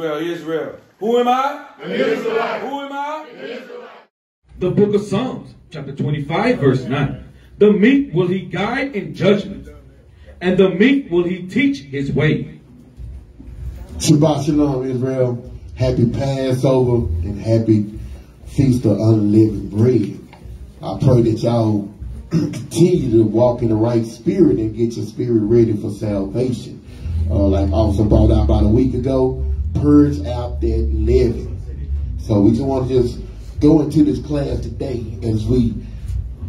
Israel, Israel. Who am I? An Israelite. Who am I? An Israelite. The book of Psalms, chapter 25, verse 9. The meek will he guide in judgment, and the meek will he teach his way. Shabbat Shalom, Israel. Happy Passover and happy Feast of Unleavened Bread. I pray that y'all continue to walk in the right spirit and get your spirit ready for salvation. Like also brought out about a week ago, purge out that leaven. So we just want to just go into this class today as we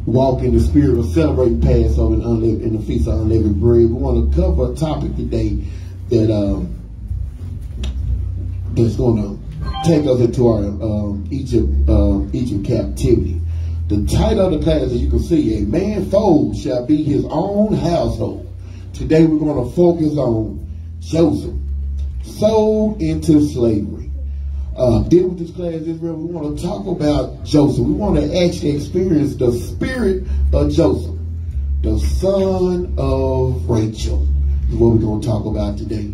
walk in the spirit of celebrating Passover and in the Feast of Unleavened Bread. We want to cover a topic today that that's going to take us into our Egypt captivity. The title of the class, as you can see, A Man Fold Shall Be His Own Household. Today we're going to focus on Joseph, sold into slavery. Dealing with this class, Israel, we want to talk about Joseph. We want to actually experience the spirit of Joseph, the son of Rachel, is what we're going to talk about today.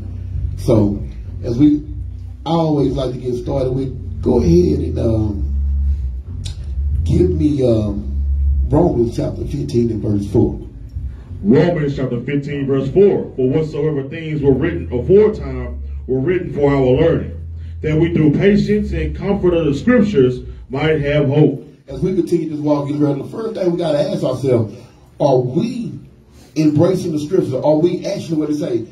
So, as I always like to get started with, go ahead and give me Romans chapter 15 and verse 4. Romans chapter 15 verse 4. For whatsoever things were written aforetime were written for our learning, that we through patience and comfort of the scriptures might have hope. As we continue this walk, Israel, the first thing we got to ask ourselves, are we embracing the scriptures? Are we actually what it say?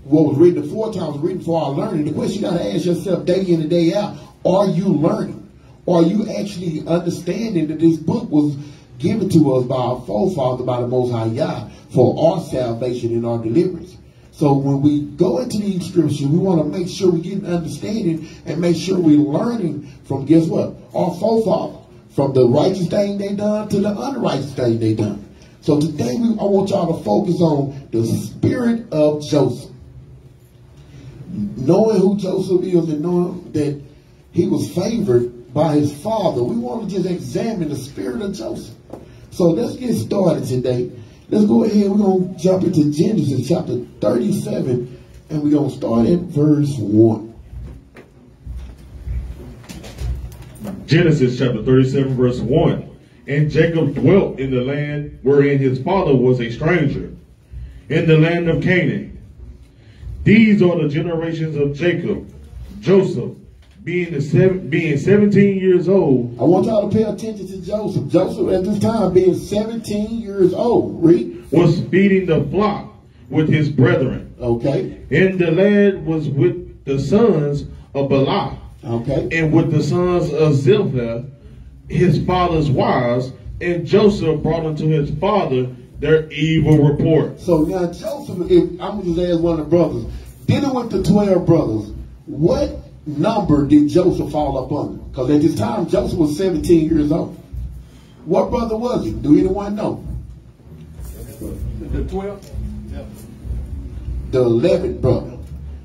What was written aforetime was written for our learning. The question you got to ask yourself day in and day out, are you learning? Are you actually understanding that this book was given to us by our forefather, by the Most High Yah, for our salvation and our deliverance? So when we go into these scriptures, we want to make sure we get an understanding and make sure we're learning from, guess what? Our forefather. From the righteous thing they done to the unrighteous thing they done. So today I want y'all to focus on the spirit of Joseph. Knowing who Joseph is and knowing that he was favored by his father, we want to just examine the spirit of Joseph. So let's get started today. Let's go ahead. We're going to jump into Genesis chapter 37, and we're going to start at verse 1. Genesis chapter 37 verse 1. And Jacob dwelt in the land wherein his father was a stranger, in the land of Canaan. These are the generations of Jacob. Joseph, being 17 years old. I want y'all to pay attention to Joseph. Joseph at this time being 17 years old. Read. Was feeding the flock with his brethren. Okay. And the lad was with the sons of Bala. Okay. And with the sons of Zilpah, his father's wives. And Joseph brought unto his father their evil report. So now Joseph, if I'm going to just ask one of the brothers, dealing with the 12 brothers, what number did Joseph fall up under? Because at this time, Joseph was 17 years old. What brother was he? Do anyone know? The 12th? Yeah. The 11th brother.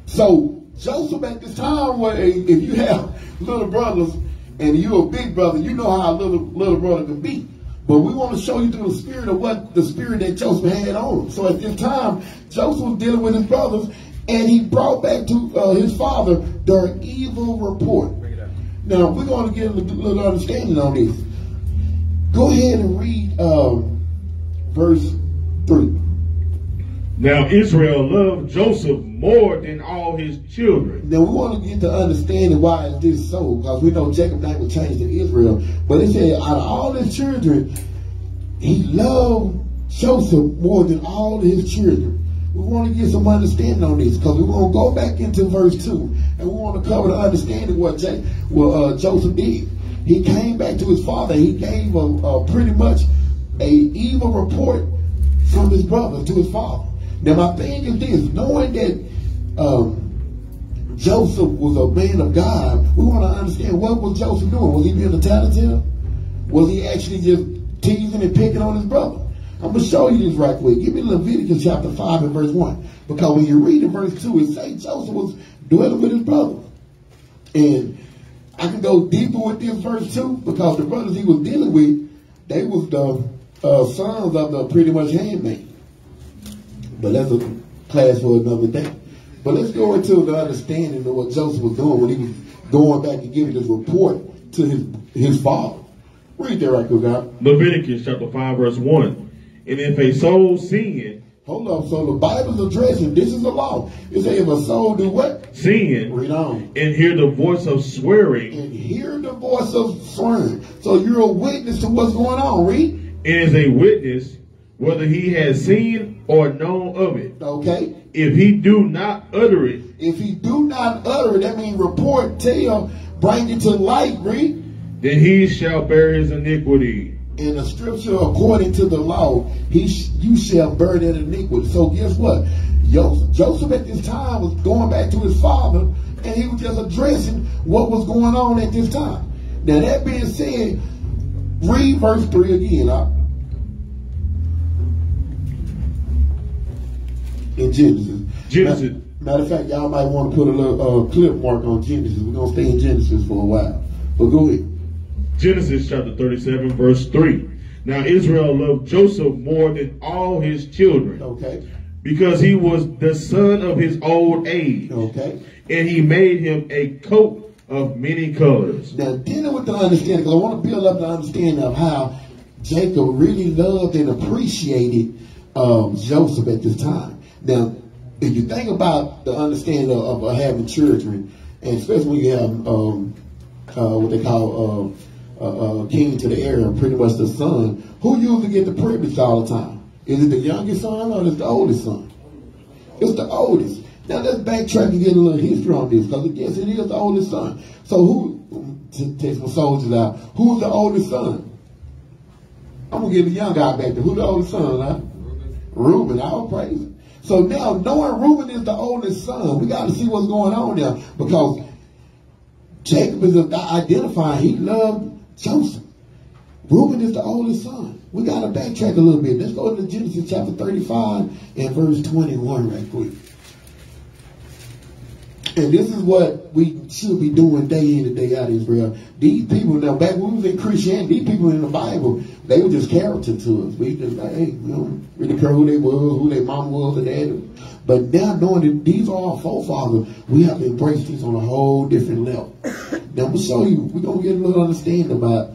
So Joseph at this time, if you have little brothers and you're a big brother, you know how a little brother can be. But we want to show you through the spirit of what the spirit that Joseph had on him. So at this time, Joseph was dealing with his brothers, and he brought back to his father their evil report. Now, we're going to get a little understanding on this. Go ahead and read verse 3. Now Israel loved Joseph more than all his children. Now we want to get to understanding why is this so, because we know Jacob's name was changed to Israel. But it said out of all his children, he loved Joseph more than all his children. We want to get some understanding on this, because we're going to go back into verse 2, and we want to cover the understanding what Joseph did. He came back to his father. He gave pretty much a evil report from his brother to his father. Now my thing is this, knowing that Joseph was a man of God, we want to understand, what was Joseph doing? Was he being a tattletale? Was he actually just teasing and picking on his brother? I'm going to show you this right quick. Give me Leviticus chapter 5 and verse 1. Because when you read in verse 2, it says Joseph was dwelling with his brother. And I can go deeper with this verse 2, because the brothers he was dealing with, they was the sons of the pretty much handmaid. But that's a class for another day. But let's go into the understanding of what Joseph was doing when he was going back and giving this report to his father. Read that right quick, God. Leviticus chapter 5, verse 1. And if a soul sin, hold up. So the Bible's addressing, this is the law. It says if a soul do what? Sin. Read on. And hear the voice of swearing. And hear the voice of swearing. So you're a witness to what's going on. Read. And is a witness whether he has seen or known of it. Okay. If he do not utter it. If he do not utter it, that means report, tell, bring it to light. Read. Then he shall bear his iniquity. In the scripture, according to the law, you shall bear that iniquity. So guess what? Joseph at this time was going back to his father, and he was just addressing what was going on at this time. Now that being said, read verse 3 again. In Genesis. Matter of fact, y'all might want to put a little clip mark on Genesis. We're going to stay in Genesis for a while. But go ahead. Genesis chapter 37, verse 3. Now Israel loved Joseph more than all his children. Okay. Because he was the son of his old age. Okay. And he made him a coat of many colors. Now dealing with the understanding, because I want to build up the understanding of how Jacob really loved and appreciated Joseph at this time. Now, if you think about the understanding of having children, and especially when you have what they call king to the heir, pretty much the son, who usually get the privilege all the time? Is it the youngest son or is it the oldest son? It's the oldest. Now let's backtrack and get a little history on this, because I guess it is the oldest son. So who, to take some soldiers out, who's the oldest son? I'm going to give the young guy back there. Who's the oldest son? Huh? Reuben. I'll praise him. So now, knowing Reuben is the oldest son, we got to see what's going on there, because Jacob is identifying he loved Joseph. Reuben is the oldest son. We got to backtrack a little bit. Let's go to Genesis chapter 35 and verse 21 right quick. And this is what we should be doing day in and day out, Israel. These people, now back when we was in Christianity, these people in the Bible, they were just character to us. We just like, hey, we don't really care who they were, who their mom was, or dad. But now knowing that these are our forefathers, we have to embrace these on a whole different level. Now I'm going to show you, we're going to get a little understanding about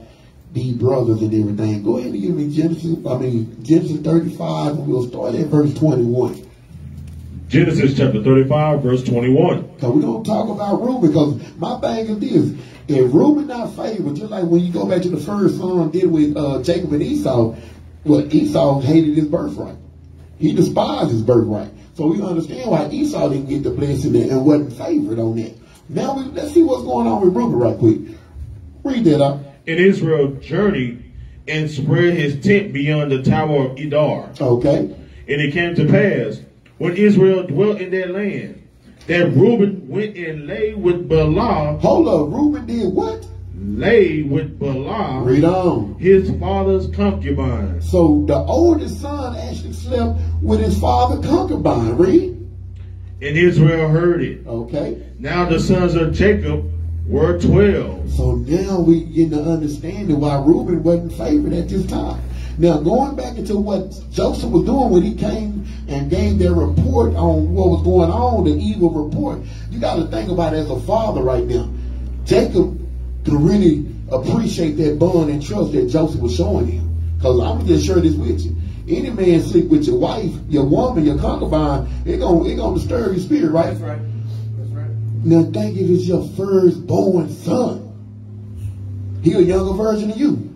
these brothers and everything. Go ahead and give me Genesis 35, and we'll start at verse 21. Genesis chapter 35, verse 21. Because we're going to talk about Reuben, because my thing is this. If Reuben not favored, just like when you go back to the first son did with Jacob and Esau, well, Esau hated his birthright. He despised his birthright. So we understand why Esau didn't get the blessing and wasn't favored on that. Now let's see what's going on with Reuben right quick. Read that up. And Israel journeyed and spread his tent beyond the tower of Edar. Okay. And it came to pass, when Israel dwelt in their land, that Reuben went and lay with Bilhah. Hold up, Reuben did what? Lay with Bilhah. Read on. His father's concubine. So the oldest son actually slept with his father's concubine. Read. And Israel heard it. Okay. Now the sons of Jacob were 12. So now we get the understanding why Reuben wasn't favored at this time. Now, going back into what Joseph was doing when he came and gave their report on what was going on, the evil report, you got to think about it as a father right now. Jacob could really appreciate that bond and trust that Joseph was showing him. Because I'm going to just share this with you. Any man sleep with your wife, your woman, your concubine, it's gonna disturb your spirit, right? That's right. That's right. Now, think if it's your firstborn son. He a younger version of you.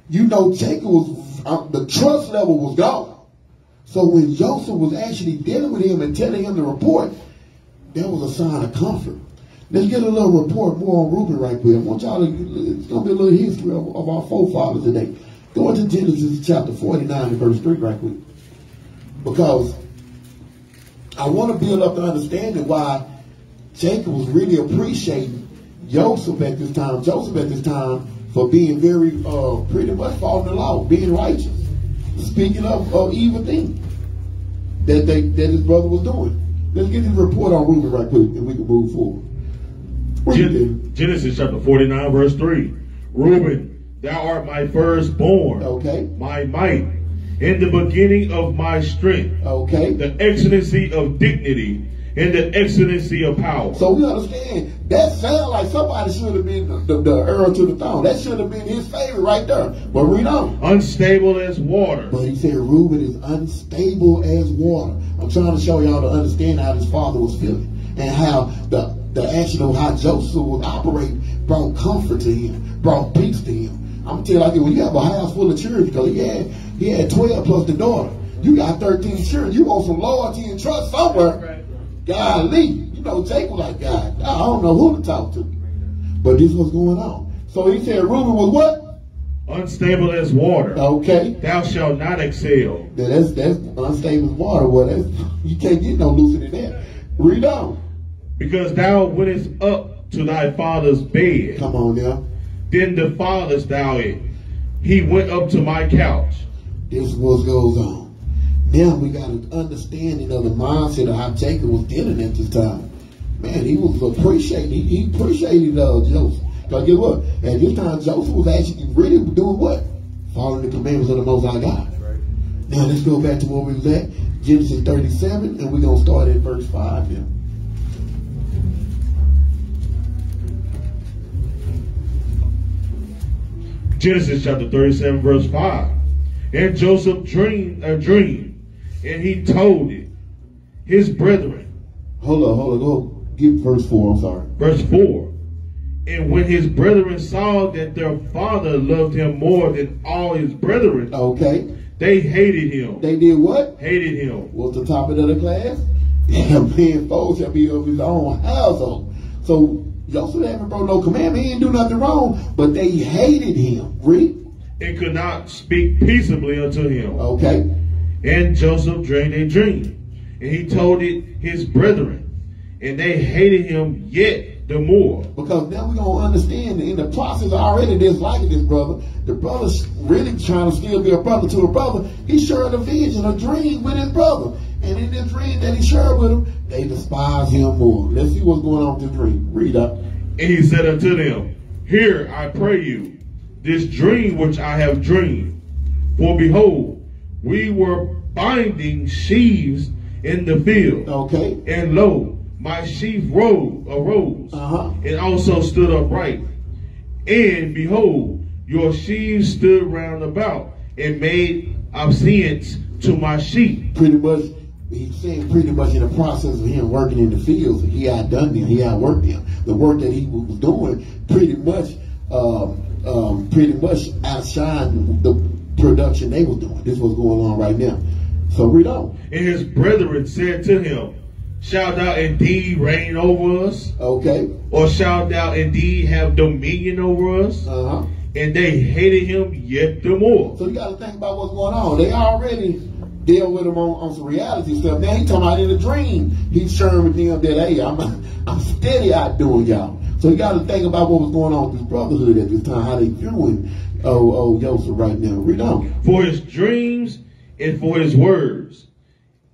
You know, Jacob was, the trust level was gone. So when Joseph was actually dealing with him and telling him the report, that was a sign of comfort. Let's get a little report more on Reuben right quick. I want y'all to, it's going to be a little history of our forefathers today. Go into Genesis chapter 49 and verse 3 right quick. Because I want to build up the understanding why Jacob was really appreciating Joseph at this time for being very, pretty much following the law, being righteous, speaking of evil things that his brother was doing. Let's get his report on Reuben right quick, and we can move forward. Genesis chapter 49, verse 3. Reuben, thou art my firstborn, okay, my might, in the beginning of my strength, okay, the excellency of dignity, in the excellency of power. So we understand that sound like somebody should have been the heir to the throne. That should have been his favorite right there. But read on. Unstable as water. But he said Reuben is unstable as water. I'm trying to show y'all to understand how his father was feeling and how the action of how Joseph was operating brought comfort to him, brought peace to him. I'm telling you, like, when you have a house full of children, because he had 12 plus the daughter. You got 13 children. You want some loyalty and trust somewhere. Golly. You know, Jake was like, God, I don't know who to talk to. But this was going on. So he said Reuben was what? Unstable as water. Okay. Thou shalt not excel. That's unstable as water. Well, you can't get no looser than that. Read on. Because thou wentest up to thy father's bed. Come on now. Then defilest thou it. He went up to my couch. This is what goes on. Now we got an understanding of the mindset of how Jacob was dealing at this time. Man, he was appreciating. He appreciated Joseph. Because guess what? At this time, Joseph was actually really doing what? Following the commandments of the Most High God. Now let's go back to where we was at. Genesis 37, and we're going to start at verse 5 now. Genesis chapter 37, verse 5. And Joseph dreamed a dream, and he told it his brethren. Hold on. Go give verse 4. I'm sorry. Verse 4. And when his brethren saw that their father loved him more than all his brethren, okay, they hated him. They did what? Hated him. What's the topic of the class? Man, foes shall be of his own household. So Joseph haven't broke no commandment. He didn't do nothing wrong, but they hated him. Read. And could not speak peaceably unto him. Okay. And Joseph dreamed a dream, and he told it his brethren, and they hated him yet the more. Because now we're going to understand that in the process already disliking this brother. The brother's really trying to still be a brother to a brother. He shared a vision, a dream with his brother. And in this dream that he shared with him, they despise him more. Let's see what's going on with the dream. Read up. And he said unto them, Hear, I pray you, this dream which I have dreamed. For behold, we were binding sheaves in the field. Okay. And lo, my sheaf arose, and also stood upright. And behold, your sheaves stood round about and made obeisance to my sheep. Pretty much, he's saying pretty much in the process of him working in the fields, he had done them, he had worked them. The work that he was doing pretty much outshined the production they was doing. This is what's going on right now. So read on. And his brethren said to him, Shalt thou indeed reign over us? Okay. Or shalt thou indeed have dominion over us? And they hated him yet the more. So you got to think about what's going on. They already deal with him on some reality stuff. Now he's talking about in a dream. He's sharing with them that, hey, I'm steady out doing y'all. So you got to think about what was going on with this brotherhood at this time, how they viewing Joseph right now. Read on. For his dreams and for his words.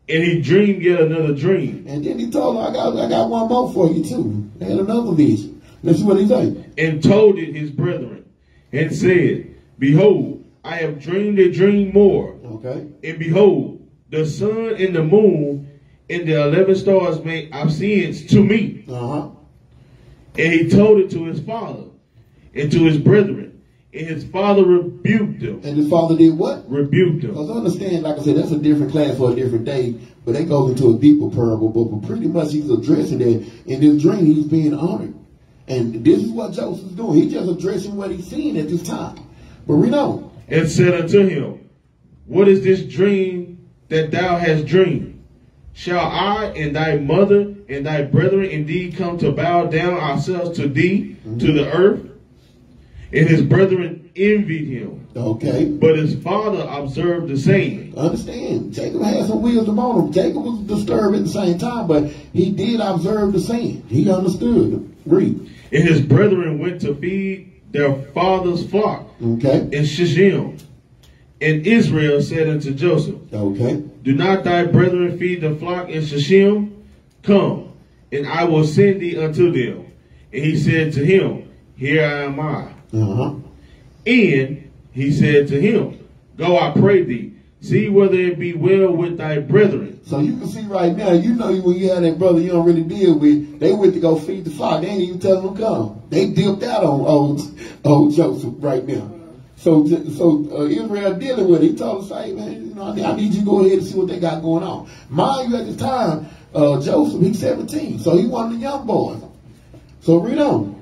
And he dreamed yet another dream. And then he told him, I got one more for you too. And another vision. Let's see what he said. And told it his brethren, and said, Behold, I have dreamed a dream more. Okay. And behold, the sun and the moon and the 11 stars made obeisance to me. And he told it to his father and to his brethren. And his father rebuked them. And his father did what? Rebuked them. Because understand, like I said, that's a different class for a different day. But that goes into a deeper parable. But pretty much he's addressing that in this dream he's being honored. And this is what Joseph's doing. He's just addressing what he's seeing at this time. But read on. And said unto him, What is this dream that thou hast dreamed? Shall I and thy mother and thy brethren indeed come to bow down ourselves to thee, to the earth? And his brethren envied him. Okay. But his father observed the same. Understand, Jacob had some wisdom on him. Jacob was disturbed at the same time, but he did observe the same. He understood. Read. And his brethren went to feed their father's flock in Shechem. And Israel said unto Joseph, Do not thy brethren feed the flock in Shechem? Come, and I will send thee unto them. And he said to him, Here am I. And he said to him, Go, I pray thee, See whether it be well with thy brethren. So you can see right now, you know when you have that brother you don't really deal with, they went to go feed the flock. They ain't even telling them to come. They dipped out on old Joseph right now. So Israel dealing with it. He told us, hey man, you know, I need you to go ahead and see what they got going on. Mind you, at the time, Joseph, he's 17, so he one of the young boys. So read on.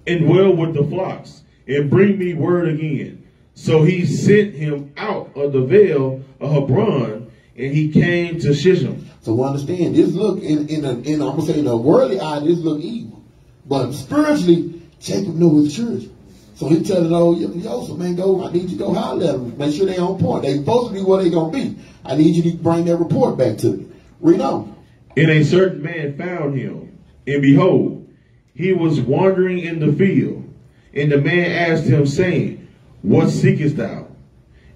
And well with the flocks, and bring me word again. So he sent him out of the vale of Hebron, and he came to Shechem. So understand, this look in I'm gonna say in a worldly eye, this look evil, but spiritually, Jacob knew his children. So he telling old Joseph, man, go. I need you to go holler at them. Make sure they on point. They supposed to be where they gonna be. I need you to bring that report back to me. Read on. And a certain man found him, and behold, he was wandering in the field. And the man asked him, saying, what seekest thou?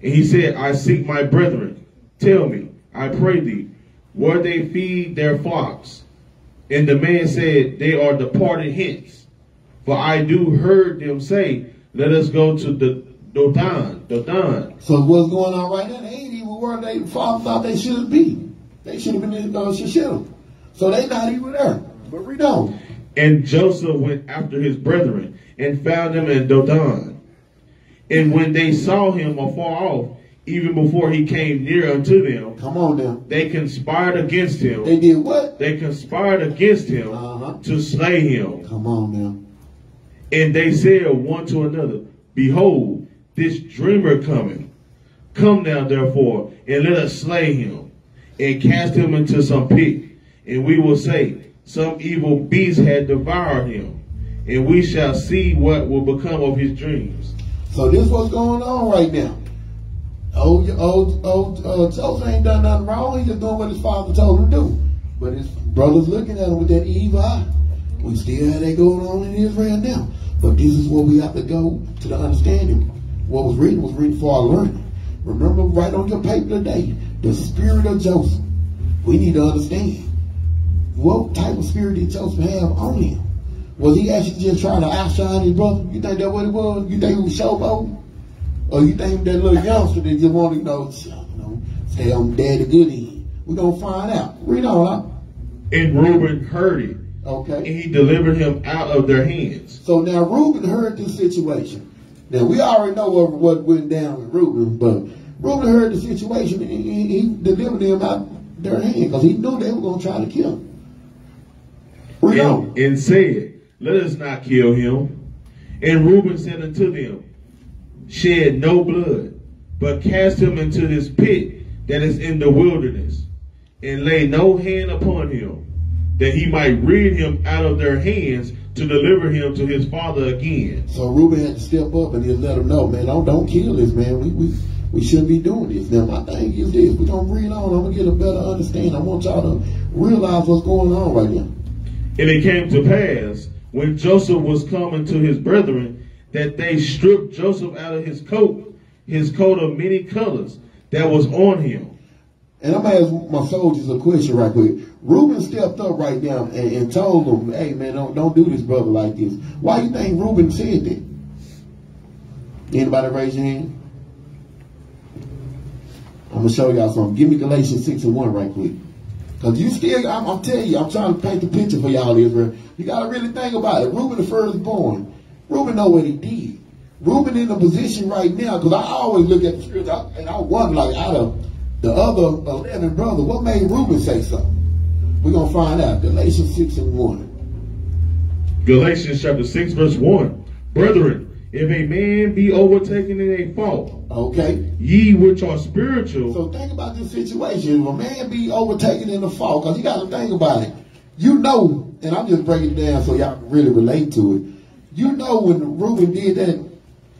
And he said, I seek my brethren. Tell me, I pray thee, where they feed their flocks. And the man said, they are departed hence. For I do heard them say, let us go to the Dodan. So what's going on right now? They ain't even where they father thought they should be. They should have been in Shechem. So they not even there. But read on. And Joseph went after his brethren and found them in Dodan. And when they saw him afar off, even before he came near unto them, come on now, they conspired against him. They did what? They conspired against him to slay him. Come on now. And they said one to another, behold, this dreamer cometh. Come now, therefore, and let us slay him, and cast him into some pit. And we will say, some evil beast had devoured him, and we shall see what will become of his dreams. So this what's going on right now. Old Joseph ain't done nothing wrong. He just doing what his father told him to do. But his brother's looking at him with that evil eye. We still have that going on in Israel now. But this is where we have to go to the understanding. What was written for our learning. Remember, right on your paper today, the spirit of Joseph. We need to understand what type of spirit did Joseph have on him. Was he actually just trying to outshine his brother? You think that's what it was? You think he was showboating? Or you think that little youngster that just wanted to, stay on daddy good end? We're going to find out. Read on. And Reuben heard it. Okay. And he delivered him out of their hands. So now Reuben heard this situation. Now we already know what went down with Reuben, but Reuben heard the situation and he delivered them out of their hands because he knew they were going to try to kill him. Read on. And said, let us not kill him. And Reuben said unto them, shed no blood, but cast him into this pit that is in the wilderness, and lay no hand upon him, that he might rid him out of their hands to deliver him to his father again. So Reuben had to step up and just let him know, man, don't kill this man. We shouldn't be doing this. Now my thing is this, we're going to read on, I'm going to get a better understanding. I want y'all to realize what's going on right now. And it came to pass, when Joseph was coming to his brethren, that they stripped Joseph out of his coat of many colors that was on him. And I'm going to ask my soldiers a question right quick. Reuben stepped up right now and told them, hey man, don't do this brother like this. Why you think Reuben said that? Anybody raise your hand? I'm going to show y'all something. Give me Galatians 6:1 right quick. Because you still, I'm telling you, I'm trying to paint the picture for y'all, Israel. You got to really think about it. Reuben the firstborn. Reuben know what he did. Reuben in a position right now, because I always look at the scripture and I wonder, like, out of the other 11 brothers, what made Reuben say something? We're going to find out. Galatians 6:1. Galatians chapter 6 verse 1. Brethren, if a man be overtaken in a fault, okay, ye which are spiritual. So think about this situation. If a man be overtaken in a fault, because you got to think about it. You know, and I'm just breaking it down so y'all can really relate to it. You know when Reuben did that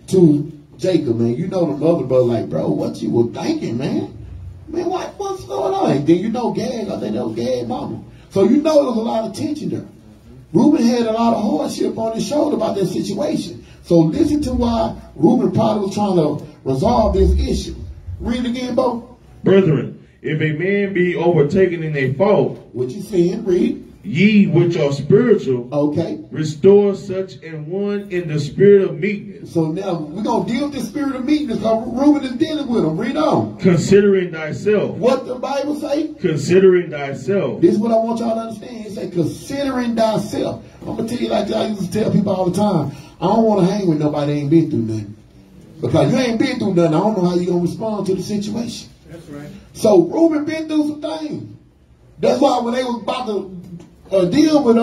to Jacob, man, you know the mother brother like, bro, what you were thinking, man? Man, what's going on? And then you know Gad, I think that was Gad's mama. So you know there was a lot of tension there. Reuben had a lot of hardship on his shoulder about that situation. So listen to why Reuben probably was trying to resolve this issue. Read it again, Bo. Brethren, if a man be overtaken in a fault, what you saying? Read. Ye which are spiritual, Okay. restore such an one in the spirit of meekness, So now we're going to deal with the spirit of meekness because Reuben is dealing with him. Read on. considering thyself. What the Bible say? Considering thyself. This is what I want y'all to understand. It say, considering thyself. I'm going to tell you like I used to tell people all the time. I don't want to hang with nobody that ain't been through nothing. Because you ain't been through nothing, I don't know how you're going to respond to the situation. That's right. So Reuben been through some things. That's why when they was about to deal with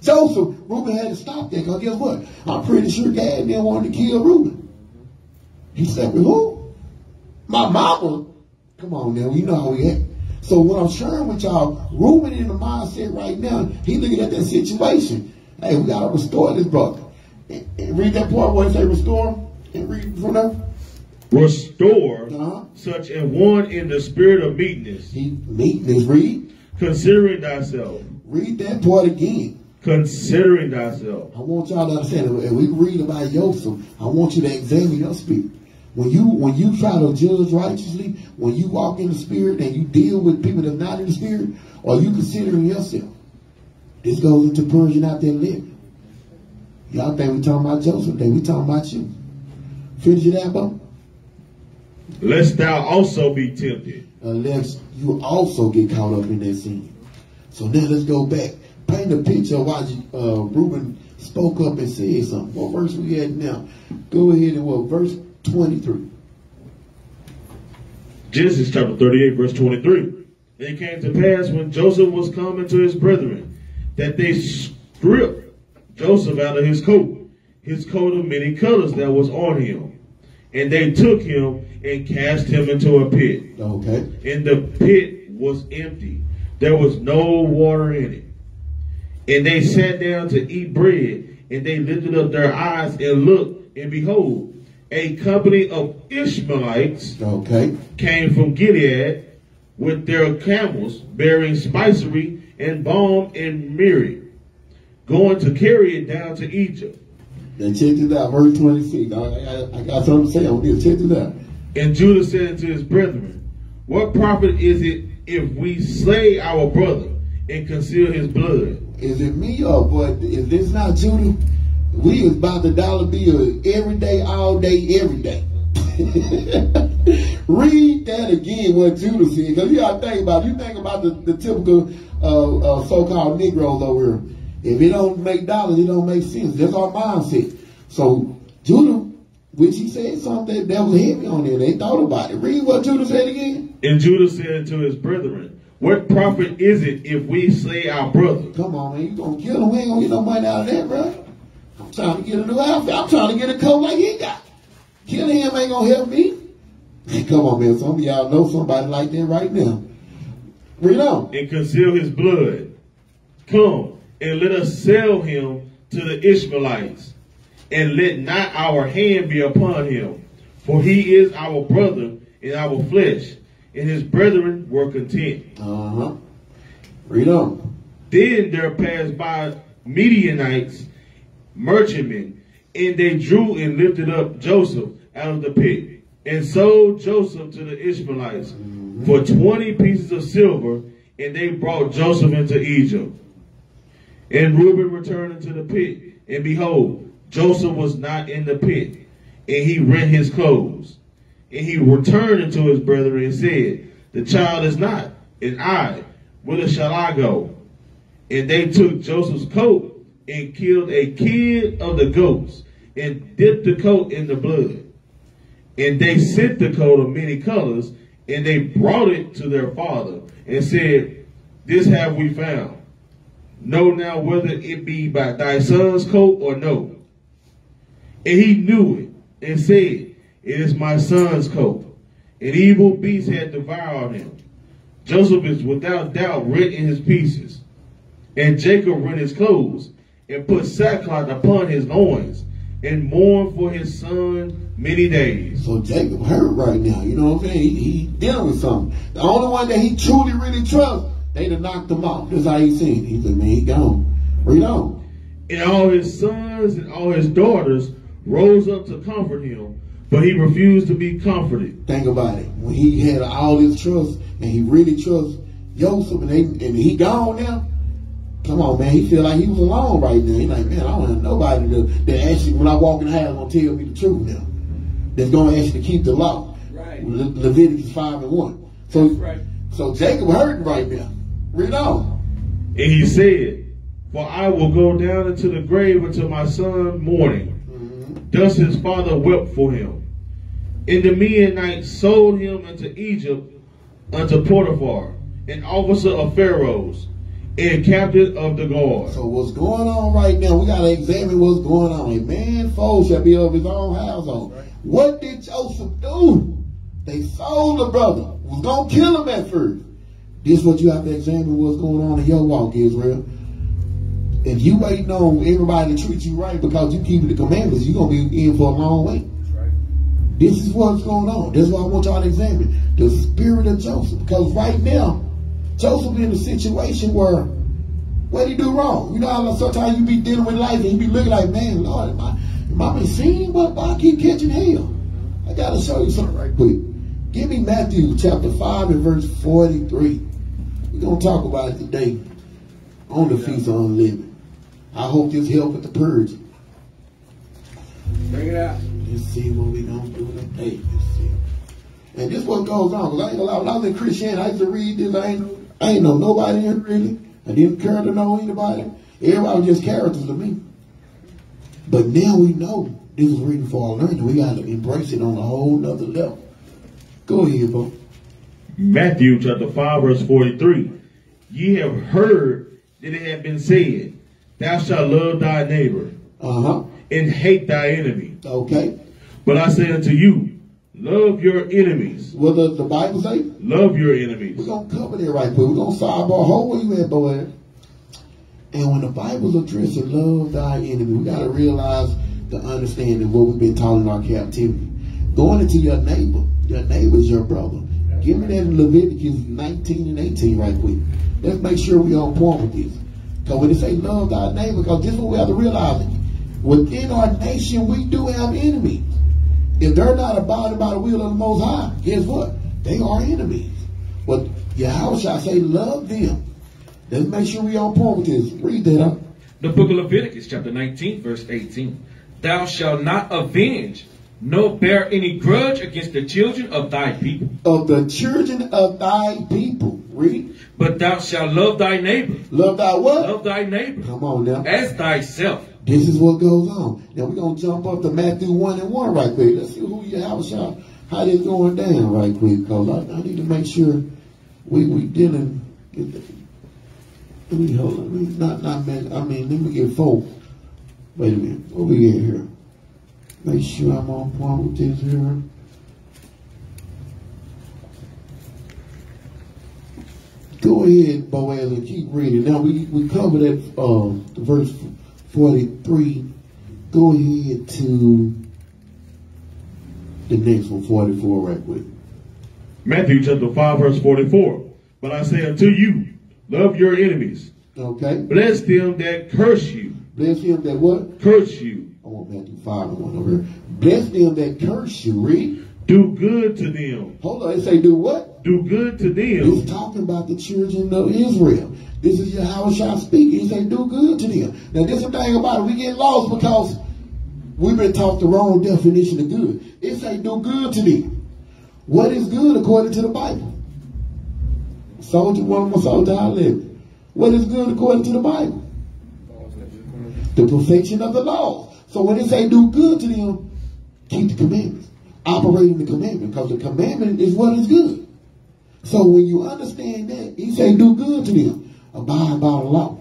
Joseph, Reuben had to stop that. Because guess what? I'm pretty sure Gad didn't want to kill Reuben. He said, well, who? My mama? Come on now, you know how we act. So what I'm sharing with y'all, Reuben in the mindset right now, he looking at that situation. Hey, we got to restore this brother. And read that part where it say restore. And read from there. Restore Uh-huh. such a one in the spirit of meekness, Meekness, read. considering thyself. Read that part again. Considering thyself. I want y'all to understand, and we read about Joseph, I want you to examine your spirit. When you try to judge righteously, when you walk in the spirit and you deal with people that are not in the spirit, are you considering yourself? This goes into purging out their living. Y'all think we talking about Joseph, then we talking about you. Finish it out, bro. Lest thou also be tempted. Unless you also get caught up in that sin. So now let's go back. Paint a picture of why Reuben spoke up and said something. What verse we at now? Go ahead and what? Verse 23. Genesis chapter 38, verse 23. And it came to pass when Joseph was coming to his brethren, that they stripped Joseph out of his coat of many colors that was on him. And they took him and cast him into a pit. Okay. And the pit was empty. There was no water in it. And they sat down to eat bread, and they lifted up their eyes and looked, and behold, a company of Ishmaelites came from Gilead with their camels, bearing spicery and balm and myrrh, going to carry it down to Egypt. Now check this out, verse 26. I got something to say on this. Check this out. And Judah said unto his brethren, what profit is it if we slay our brother and conceal his blood? Is it me or what? Is this not Judah? We is about the dollar bill every day, all day, every day. Read that again, what Judah said. Because you got to think about it. You think about the typical so-called Negroes over here. If it don't make dollars, it don't make sense. That's our mindset. So Judah, which he said something that was heavy on there. They thought about it. Read what Judah said again. And Judah said unto his brethren, what profit is it if we slay our brother? Come on, man. You going to kill him. We ain't going to get no money out of that, bro. I'm trying to get a new outfit. I'm trying to get a coat like he got. Killing him ain't going to help me. Come on, man. Some of y'all know somebody like that right now. Read on. And conceal his blood. Come, and let us sell him to the Ishmaelites, and let not our hand be upon him. For he is our brother in our flesh. And his brethren were content. Read on. Then there passed by Midianites, merchantmen, and they drew and lifted up Joseph out of the pit, and sold Joseph to the Ishmaelites for 20 pieces of silver, and they brought Joseph into Egypt. And Reuben returned into the pit, and behold, Joseph was not in the pit, and he rent his clothes. And he returned unto his brethren and said, the child is not, and I, whither shall I go? And they took Joseph's coat and killed a kid of the goats and dipped the coat in the blood. And they sent the coat of many colors, and they brought it to their father and said, this have we found. Know now whether it be by thy son's coat or no. And he knew it and said, it is my son's coat. An evil beast had devoured him. Joseph is without doubt rent in his pieces. And Jacob rent his clothes and put sackcloth upon his loins and mourned for his son many days. So Jacob hurt right now. You know what I'm saying? He dealing with something. The only one that he truly really trusts, they done knocked him off. That's how he seen it. He said, man, he gone. Read on. And all his sons and all his daughters rose up to comfort him, but he refused to be comforted. Think about it. When he had all his trust and he really trusts Joseph and he gone now, Come on, man. He feel like he was alone right now. He's like, man, I don't have nobody that actually, when I walk in the house, gonna tell me the truth now. That's gonna actually keep the law. Right. Leviticus 5:1. So, Right. so Jacob hurting right now. Read on. And he said, for I will go down into the grave until my son mourning. Thus his father wept for him. And the Midianites sold him into Egypt unto Potiphar, an officer of Pharaoh's, and captain of the guard. So what's going on right now? We gotta examine what's going on. A man foe shall be of his own household. What did Joseph do? They sold the brother. Was gonna kill him at first. This is what you have to examine what's going on in your walk, Israel. If you waiting on everybody to treat you right because you keep the commandments, you're gonna be in for a long wait. This is what's going on. This is what I want y'all to examine. The spirit of Joseph. Because right now, Joseph in a situation where, what did he do wrong? You know how sometimes you be dealing with life and you be looking like, man, Lord, am I been seeing what I keep catching hell? I got to show you something right quick. Give me Matthew chapter 5 and verse 43. We're going to talk about it today on the Feast of Unleavened. I hope this helps with the purge. Bring it out. Let's see what we're going to do today. Let's see. And this is what goes on. Because I ain't gonna lie, when I was in Christianity, I used to read this. I ain't know nobody in it really. I didn't care to know anybody. Everybody was just characters to me. But now we know this is reading for our learning. We got to embrace it on a whole nother level. Go ahead, bro. Matthew chapter 5 verse 43. Ye have heard that it hath been said, thou shalt love thy neighbor and hate thy enemy. Okay. But I say unto you, love your enemies. What does the Bible say? Love your enemies. We're going to cover that right quick. We're going to sidebar. Hold where you at, Boaz. And when the Bible's addressing love thy enemy, we got to realize the understanding of what we've been taught in our captivity. Going into your neighbor is your brother. Give me that in Leviticus 19 and 18 right quick. Let's make sure we're on point with this. Because when they say love thy neighbor, because this is what we have to realize. Within our nation, we do have enemies. If they're not abiding by the will of the Most High, guess what? They are enemies. But Yahweh shall say, love them. Let's make sure we on point with this. Read that up. The book of Leviticus, chapter 19, verse 18. Thou shalt not avenge, nor bear any grudge against the children of thy people. Of the children of thy people. Read. But thou shalt love thy neighbor. Love thy what? Love thy neighbor. Come on now. As thyself. This is what goes on. Now we're going to jump up to Matthew 1 and 1 right quick. Let's see who Yahweh shall, how this going down right quick. Because I need to make sure we dealing. Let me hold on. Let me get 4. Wait a minute. What we get here? Make sure I'm on point with this here. Go ahead, Boaz, and keep reading. Now we covered that verse 43. Go ahead to the next one, 44, right quick. Matthew chapter 5 verse 44. But I say unto you, love your enemies. Okay. Bless them that curse you. Bless them that what? Curse you. I want Matthew 5 and 1 over here. Bless them that curse you. Read. Do good to them. Hold on. It say do what? Do good to them. It's talking about the children of Israel. This is Yahweh Shah speaking. He say do good to them. Now this is the thing about it. We get lost because we've been taught the wrong definition of good. It say do good to them. What is good according to the Bible? Soldier 1, soldier 11. What is good according to the Bible? The perfection of the law. So when it say do good to them, keep the commandments. Operate in the commandment, because the commandment is what is good. So when you understand that, he say do good to them. Abide by the law.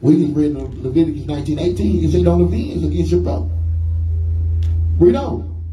We just read in Leviticus 19:18, he said don't avenge against your brother. Read on.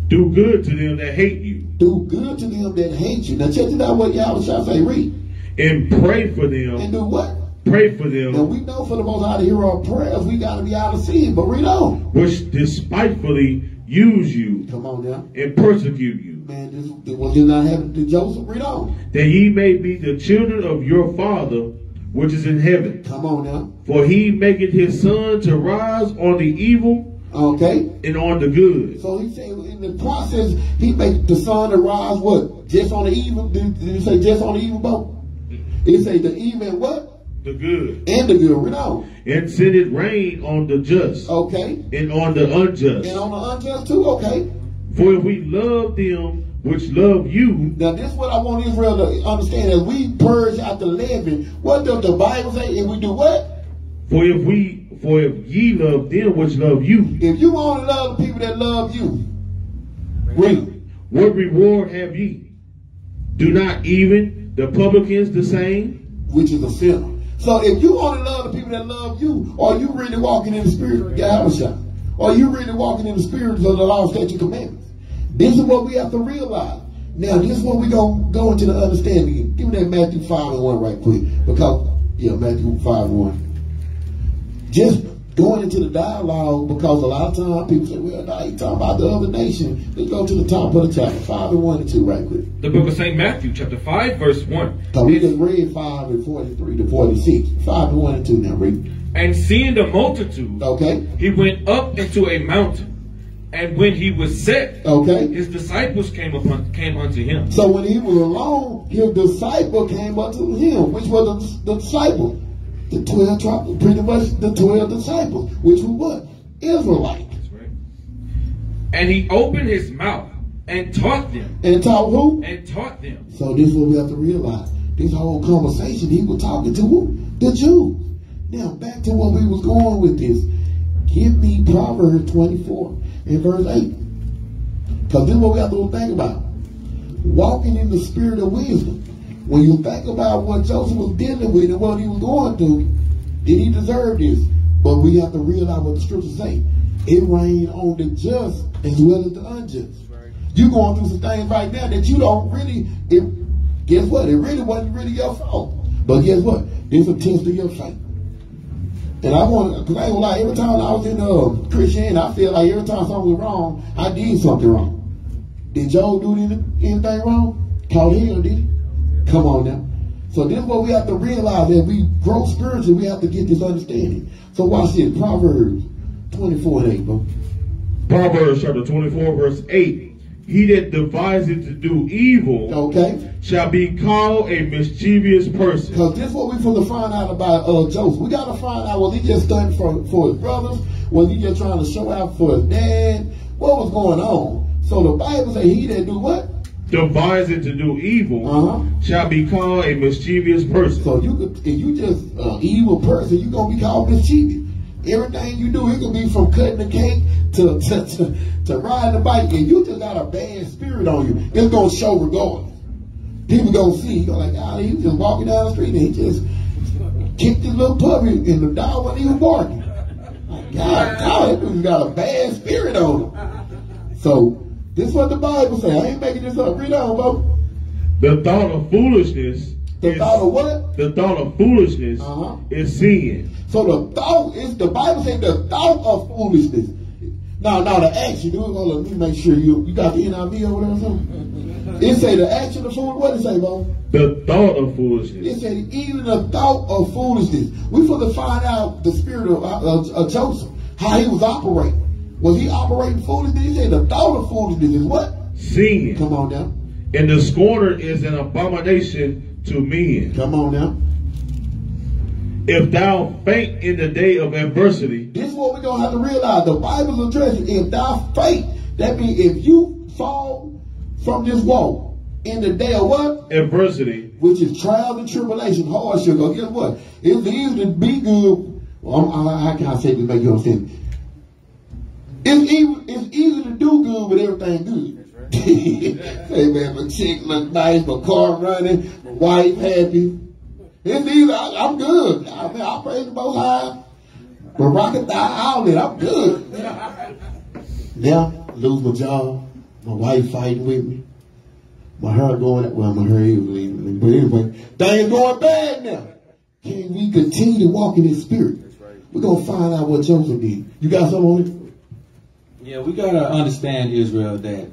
Do good to them that hate you. Do good to them that hate you. Now check it out what Yahweh shall say. Read. And pray for them. And do what? Pray for them. Now we know for the Most High to hear our prayers, we got to be out of sin. But read on. Which despitefully use you. Come on now. And persecute you. Man, this was not happening to Joseph. Read on. That ye may be the children of your Father which is in heaven. Come on now. For he maketh his sun to rise on the evil. Okay. And on the good. So he said in the process, he makes the sun to rise what? Just on the evil? Did he say just on the evil boat? He say the evil and what? the good, and the good. Read on. and sendeth rain on the just, Okay. and on the unjust. And on the unjust too. Okay. For if we love them which love you, Now this is what I want Israel to understand. As we purge out the leaven, what does the Bible say? If we do what? for if ye love them which love you, If you want to love the people that love you, read. what reward have ye? Do not even the publicans the same? Which is a sinner. So if you want to love the people that love you, are you really walking in the spirit of Yahweh? Are you really walking in the spirit of the law, statute, commandments? This is what we have to realize. Now, this is what we're going to go into the understanding. Give me that Matthew 5:1 right quick. Because, Matthew 5:1. Just going into the dialogue, because a lot of times people say, well, no, you're talking about the other nation. Let's go to the top of the chapter. 5:1-2 right quick. The book of St. Matthew, chapter 5, verse 1. So we just read 5:43-46. 5:1-2 now, read. And seeing the multitude, Okay. he went up into a mountain. And when he was set, Okay. his disciples came unto him. So when he was alone, his disciple came up to him, which was the disciple. The 12 tribes, pretty much the 12 disciples, which were what? Israelites. That's right. And he opened his mouth and taught them. And taught who? And taught them. So this is what we have to realize. This whole conversation, he was talking to who? The Jews. Now back to what we was going with this. Give me Proverbs 24 and verse 8. Because this is what we have to think about. Walking in the spirit of wisdom. When you think about what Joseph was dealing with and what he was going through, did he deserve this? But we have to realize what the scriptures say. It rained on the just as well as the unjust. Right. You're going through some things right now that you don't really, guess what? It really wasn't really your fault. But guess what? This will test of your faith. And I want to, because I ain't gonna lie, every time I was in Christianity, I feel like every time something was wrong, I did something wrong. Did Job do anything wrong? Caught hell, did he? Come on now. So this is what we have to realize. As we grow spiritually, we have to get this understanding. So watch this. Proverbs 24:8, bro. Proverbs chapter 24, verse 8. He that deviseth to do evil, okay, shall be called a mischievous person. Because this is what we're supposed to find out about Joseph. We got to find out, was he just studying for his brothers? Was he just trying to show out for his dad? What was going on? So the Bible says he that do what? Devising to do evil shall be called a mischievous person. So if you just an evil person, you're going to be called mischievous. Everything you do, it can be from cutting the cake to riding the bike. And you just got a bad spirit on you. It's going to show regardless. People going to see, you're like, he was just walking down the street and he just kicked his little puppy and the dog wasn't even barking. Like, God, that dude's got a bad spirit on him. So, this is what the Bible says. I ain't making this up. Read on, bro. The thought of foolishness. The thought of what? The thought of foolishness is sin. So the thought is, the Bible says the thought of foolishness. Now the action. Let me make sure you got the NIV or whatever. Something. It say the action of foolishness. What it say, bro? The thought of foolishness. It say even the thought of foolishness. We supposed to find out the spirit of Joseph, how he was operating. Was he operating foolishness? He said the thought of foolishness is what? Sin. Come on now. And the scorner is an abomination to men. Come on now. If thou faint in the day of adversity. This is what we're going to have to realize. The Bible's addressing. If thou faint, that means if you fall from this walk in the day of what? Adversity. Which is trials and tribulation, hardship. Guess what? It's easy to be good. Well, how can I say to make you understand? It's easy to do good with everything good. That's right. Hey man, my chick look nice, my car running, my wife happy. It's easy. I'm good. I praise the Most High. But rocket the outlet, I'm good. Now, lose my job. My wife fighting with me. My hair going, well, my hair is leaving. But anyway, things going bad now. Can we continue to walk in His Spirit? Right. We're going to find out what Joseph did. You got something on it? Yeah, we got to understand, Israel, that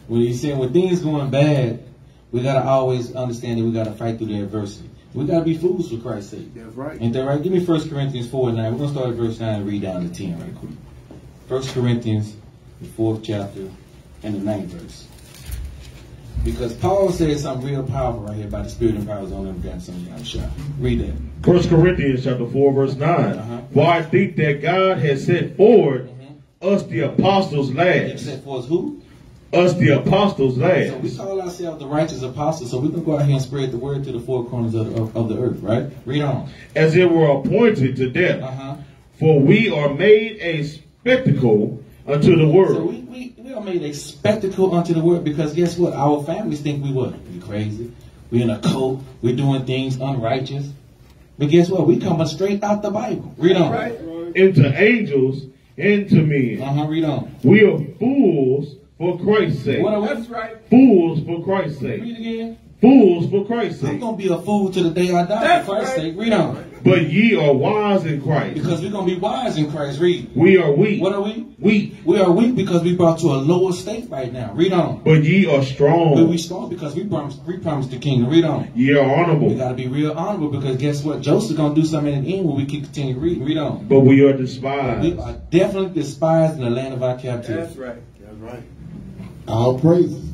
when he's saying when things going bad, we got to always understand that we got to fight through the adversity. We got to be fools for Christ's sake. That's right. Ain't that right? Give me 1 Corinthians 4:9. We're going to start at verse 9 and read down to 10 right quick. 1 Corinthians, the 4th chapter and the 9th verse. Because Paul said something real powerful right here about the Spirit and power is on them. Got something I'm sure. Read that. 1 Corinthians chapter 4, verse 9. For I think that God has set forward us the apostles He last. said for us who? Us the apostles So last. we call ourselves the righteous apostles, so we can go out here and spread the word to the four corners of the earth, right? Read on. As it were appointed to death. For we are made a spectacle unto the So world. we are made a spectacle unto the world because guess what? Our families think we what? We crazy. We in a cult. We're doing things unrighteous. But guess what? We coming straight out the Bible. Read on. Into angels and to men. Read on. We are fools for Christ's sake. What are we? That's right. Fools for Christ's sake. Read again. Fools for Christ's I'm sake. going to be a fool to the day I die That's for Christ's right. sake. Read on. But ye are wise in Christ. Because we're going to be wise in Christ. Read. We are weak. What are we? Weak. We are weak because we brought to a lower state right now. Read on. But ye are But strong. we strong because we promised the king. Read on. Ye are We honorable. got to be real honorable because guess what? Joseph's going to do something in the end when we keep continue reading. Read on. But we are We despised. are definitely despised in the land of our captivity. That's right. That's right. All praises.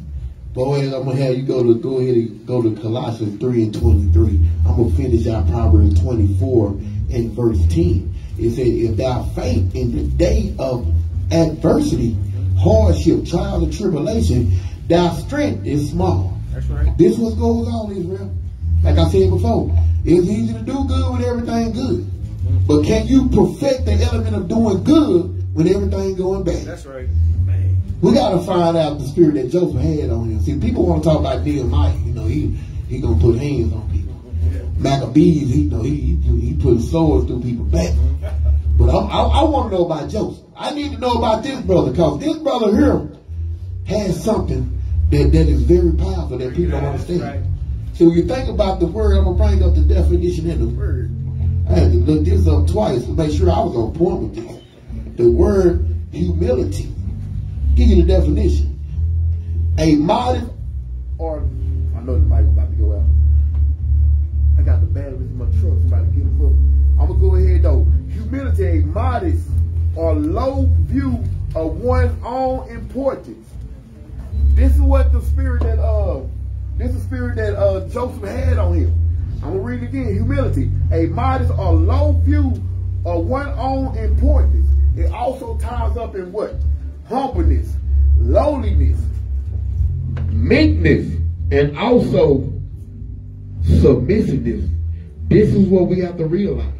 Boys, I'm gonna have you go ahead and go to Colossians 3 and 23. I'm gonna finish out Proverbs 24 and verse 10. It says, if thou faint in the day of adversity, hardship, trial, and tribulation, thy strength is small. That's right. This what goes on, Israel. Like I said before, it's easy to do good when everything good. But can you perfect the element of doing good when everything going bad? That's right. Man. We got to find out the spirit that Joseph had on him. See, people want to talk about Nehemiah. You know, he gonna put hands on people. Maccabees, he put swords through people's back. But I want to know about Joseph. I need to know about this brother because this brother here has something that is very powerful that people don't understand. Right. So when you think about the word, I'm gonna bring up the definition in the word. I had to look this up twice to make sure I was on point with this. The word humility. Give you the definition. A modest, or I know the mic about to go out. I got the batteries in my truck. Somebody get it for me. I'm gonna go ahead though. Humility, a modest or low view of one's own importance. This is what the spirit that Joseph had on him. I'm gonna read it again. Humility, a modest or low view of one's own importance. It also ties up in what? Humbleness, lowliness, Meekness and also submissiveness. This is what we have to realize.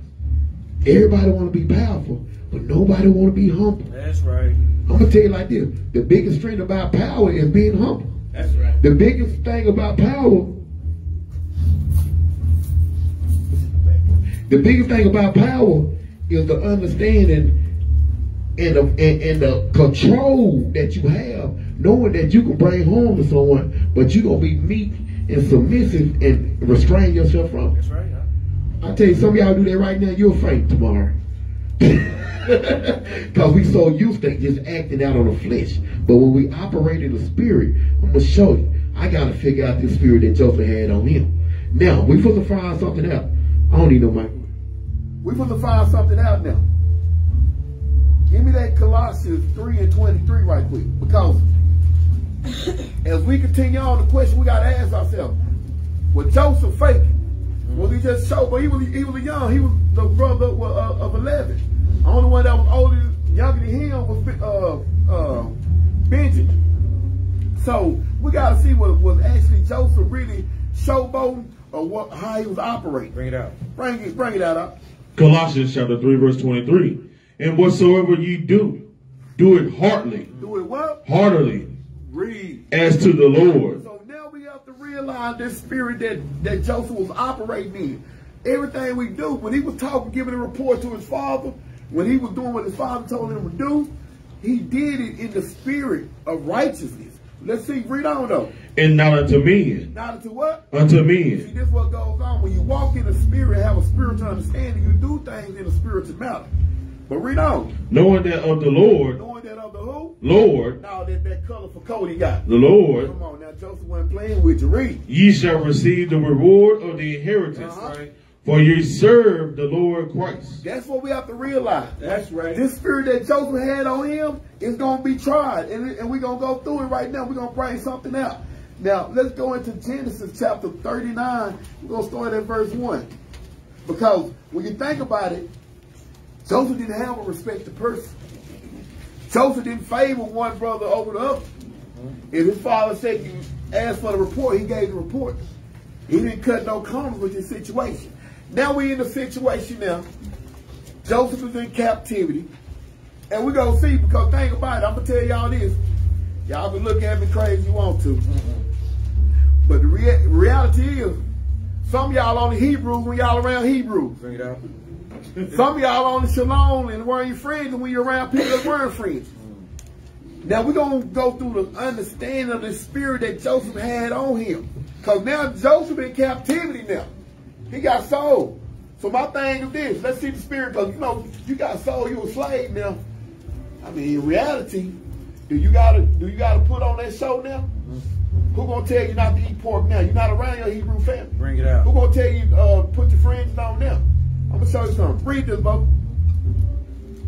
Everybody want to be powerful, but nobody want to be humble. That's right. I'm going to tell you like this. The biggest strength about power is being humble. That's right. The biggest thing about power, is the understanding and the control that you have, knowing that you can bring home to someone, but you're going to be meek and submissive and restrain yourself from it. That's right. Huh? I tell you, some of y'all do that right now, you'll faint tomorrow. Because we so used to just acting out on the flesh. But when we operate in the spirit, I'm going to show you. I got to figure out this spirit that Joseph had on him. Now, we supposed to find something out. I don't need no mic. we're supposed to find something out now. Give me that Colossians 3 and 23 right quick. Because as we continue on the question, we got to ask ourselves, was Joseph faking? Was he just show? But he was young. He was the brother of 11. The only one that was older, younger than him was Benjamin. So we got to see was actually Joseph really showboating or how he was operating. Bring it out. Bring it out. Colossians chapter 3 verse 23. And whatsoever ye do, do it heartily. Do it what? Heartily. Read. As to the Lord. So now we have to realize this spirit that Joseph was operating in. Everything we do, when he was talking, giving a report to his father, when he was doing what his father told him to do, he did it in the spirit of righteousness. Let's see, read on though. And not unto men. Not unto what? Unto See, men. this is what goes on. When you walk in the spirit and have a spiritual understanding, you do things in a spiritual manner. But read on. Knowing that of the Lord. Knowing that of the who? Lord. Now that colorful coat he got. The Lord. Come on now, Joseph wasn't playing with you. Read. Ye shall receive the reward of the inheritance. Uh-huh. For ye serve the Lord Christ. That's what we have to realize. That's right. This spirit that Joseph had on him is going to be tried. And we're going to go through it right now. We're going to bring something out. Now, let's go into Genesis chapter 39. We're going to start at verse 1. Because when you think about it, Joseph didn't have a respected person. Joseph didn't favor one brother over the other. If his father said you asked for the report, he gave the report. He didn't cut no corners with his situation. Now we're in the situation now. Joseph is in captivity. And we're going to see, because think about it, I'm going to tell y'all this. Y'all can look at me crazy if you want to. But the reality is, some of y'all on the Hebrews when y'all around Hebrews. Bring it out. Some of y'all on the Shalom and wearing your friends and when you're around people that weren't friends. Now we're going to go through the understanding of the spirit that Joseph had on him. Because now Joseph in captivity now. He got sold. So my thing is this. Let's see the spirit. Because, you know, you got sold, you a slave now. I mean, in reality, do you gotta put on that show now? Who gonna tell you not to eat pork now? You're not around your Hebrew family. Bring it out. Who gonna tell you put your friends on now? I'm gonna show you something. Read this, Bo.